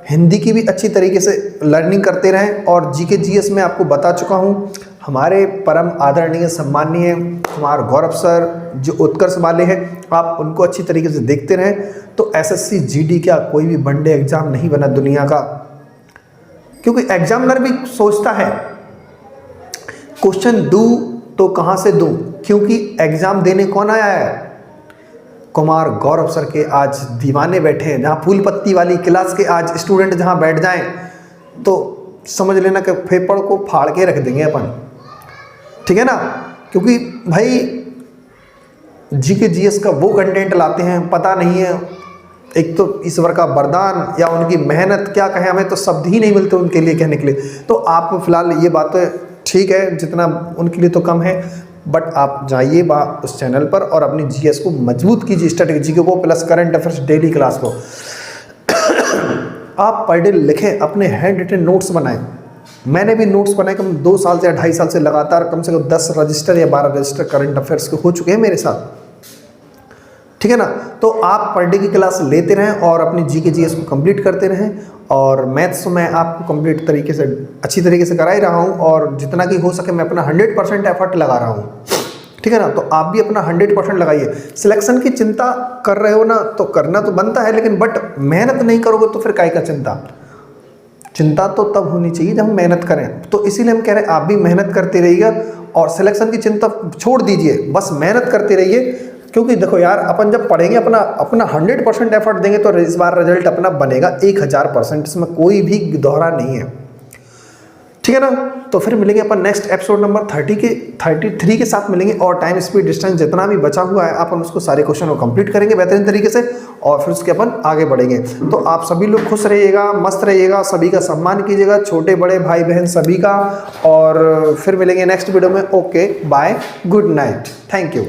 [SPEAKER 1] हिंदी की भी अच्छी तरीके से लर्निंग करते रहें। और जीके जीएस में आपको बता चुका हूँ, हमारे परम आदरणीय सम्मानीय हमारे गौरव सर जो उत्कर्ष वाले हैं, आप उनको अच्छी तरीके से देखते रहें। तो एसएससी जीडी क्या कोई भी वनडे एग्ज़ाम नहीं बना दुनिया का। क्योंकि एग्जामिनर भी सोचता है क्वेश्चन दूँ तो कहाँ से दूँ, क्योंकि एग्ज़ाम देने कौन आया है, कुमार गौरव सर के आज दीवाने बैठे हैं। जहाँ फूल पत्ती वाली क्लास के आज स्टूडेंट जहाँ बैठ जाएं तो समझ लेना कि फेफड़ को फाड़ के रख देंगे अपन, ठीक है ना। क्योंकि भाई जीके जीएस का वो कंटेंट लाते हैं, पता नहीं है, एक तो ईश्वर का वरदान या उनकी मेहनत, क्या कहें, हमें तो शब्द ही नहीं मिलते उनके लिए कहने के लिए। तो आप फिलहाल ये बातें ठीक है, जितना उनके लिए तो कम है, बट आप जाइए उस चैनल पर और अपनी जीएस को मजबूत कीजिए, स्टैटिक जीके को plus current affairs daily class को। आप पर डे लिखें, अपने हैंड रिटन नोट्स बनाएं। मैंने भी नोट्स बनाए कम 2 साल से या 2.5 साल से लगातार, कम से कम 10 रजिस्टर या 12 रजिस्टर करंट अफेयर्स के हो चुके हैं मेरे साथ, ठीक है ना। तो आप पर डे की क्लास लेते रहें और अपनी जीके जीएस को कंप्लीट करते रहें। और मैथ्स मैं आपको कंप्लीट तरीके से अच्छी तरीके से करा ही रहा हूँ, और जितना कि हो सके मैं अपना 100% एफर्ट लगा रहा हूँ, ठीक है ना। तो आप भी अपना 100% लगाइए। सिलेक्शन की चिंता कर रहे हो ना, तो करना तो बनता है, लेकिन बट मेहनत नहीं करोगे तो फिर काहे का चिंता तो तब होनी चाहिए जब हम मेहनत करें। तो इसीलिए हम कह रहे हैं आप भी मेहनत करते रहिएगा और सिलेक्शन की चिंता छोड़ दीजिए, बस मेहनत करते रहिए। क्योंकि देखो यार, अपन जब पढ़ेंगे अपना 100% एफर्ट देंगे तो इस बार रिजल्ट अपना बनेगा 1000%, इसमें कोई भी दोहरा नहीं है, ठीक है ना। तो फिर मिलेंगे अपन नेक्स्ट एपिसोड नंबर 33 के साथ मिलेंगे। और टाइम स्पीड डिस्टेंस जितना भी बचा हुआ है अपन उसको सारे क्वेश्चन को कंप्लीट करेंगे बेहतरीन तरीके से, और फिर उसके अपन आगे बढ़ेंगे। तो आप सभी लोग खुश रहिएगा, मस्त रहिएगा, सभी का सम्मान कीजिएगा, छोटे बड़े भाई बहन सभी का। और फिर मिलेंगे नेक्स्ट वीडियो में। Okay bye, good night, thank you.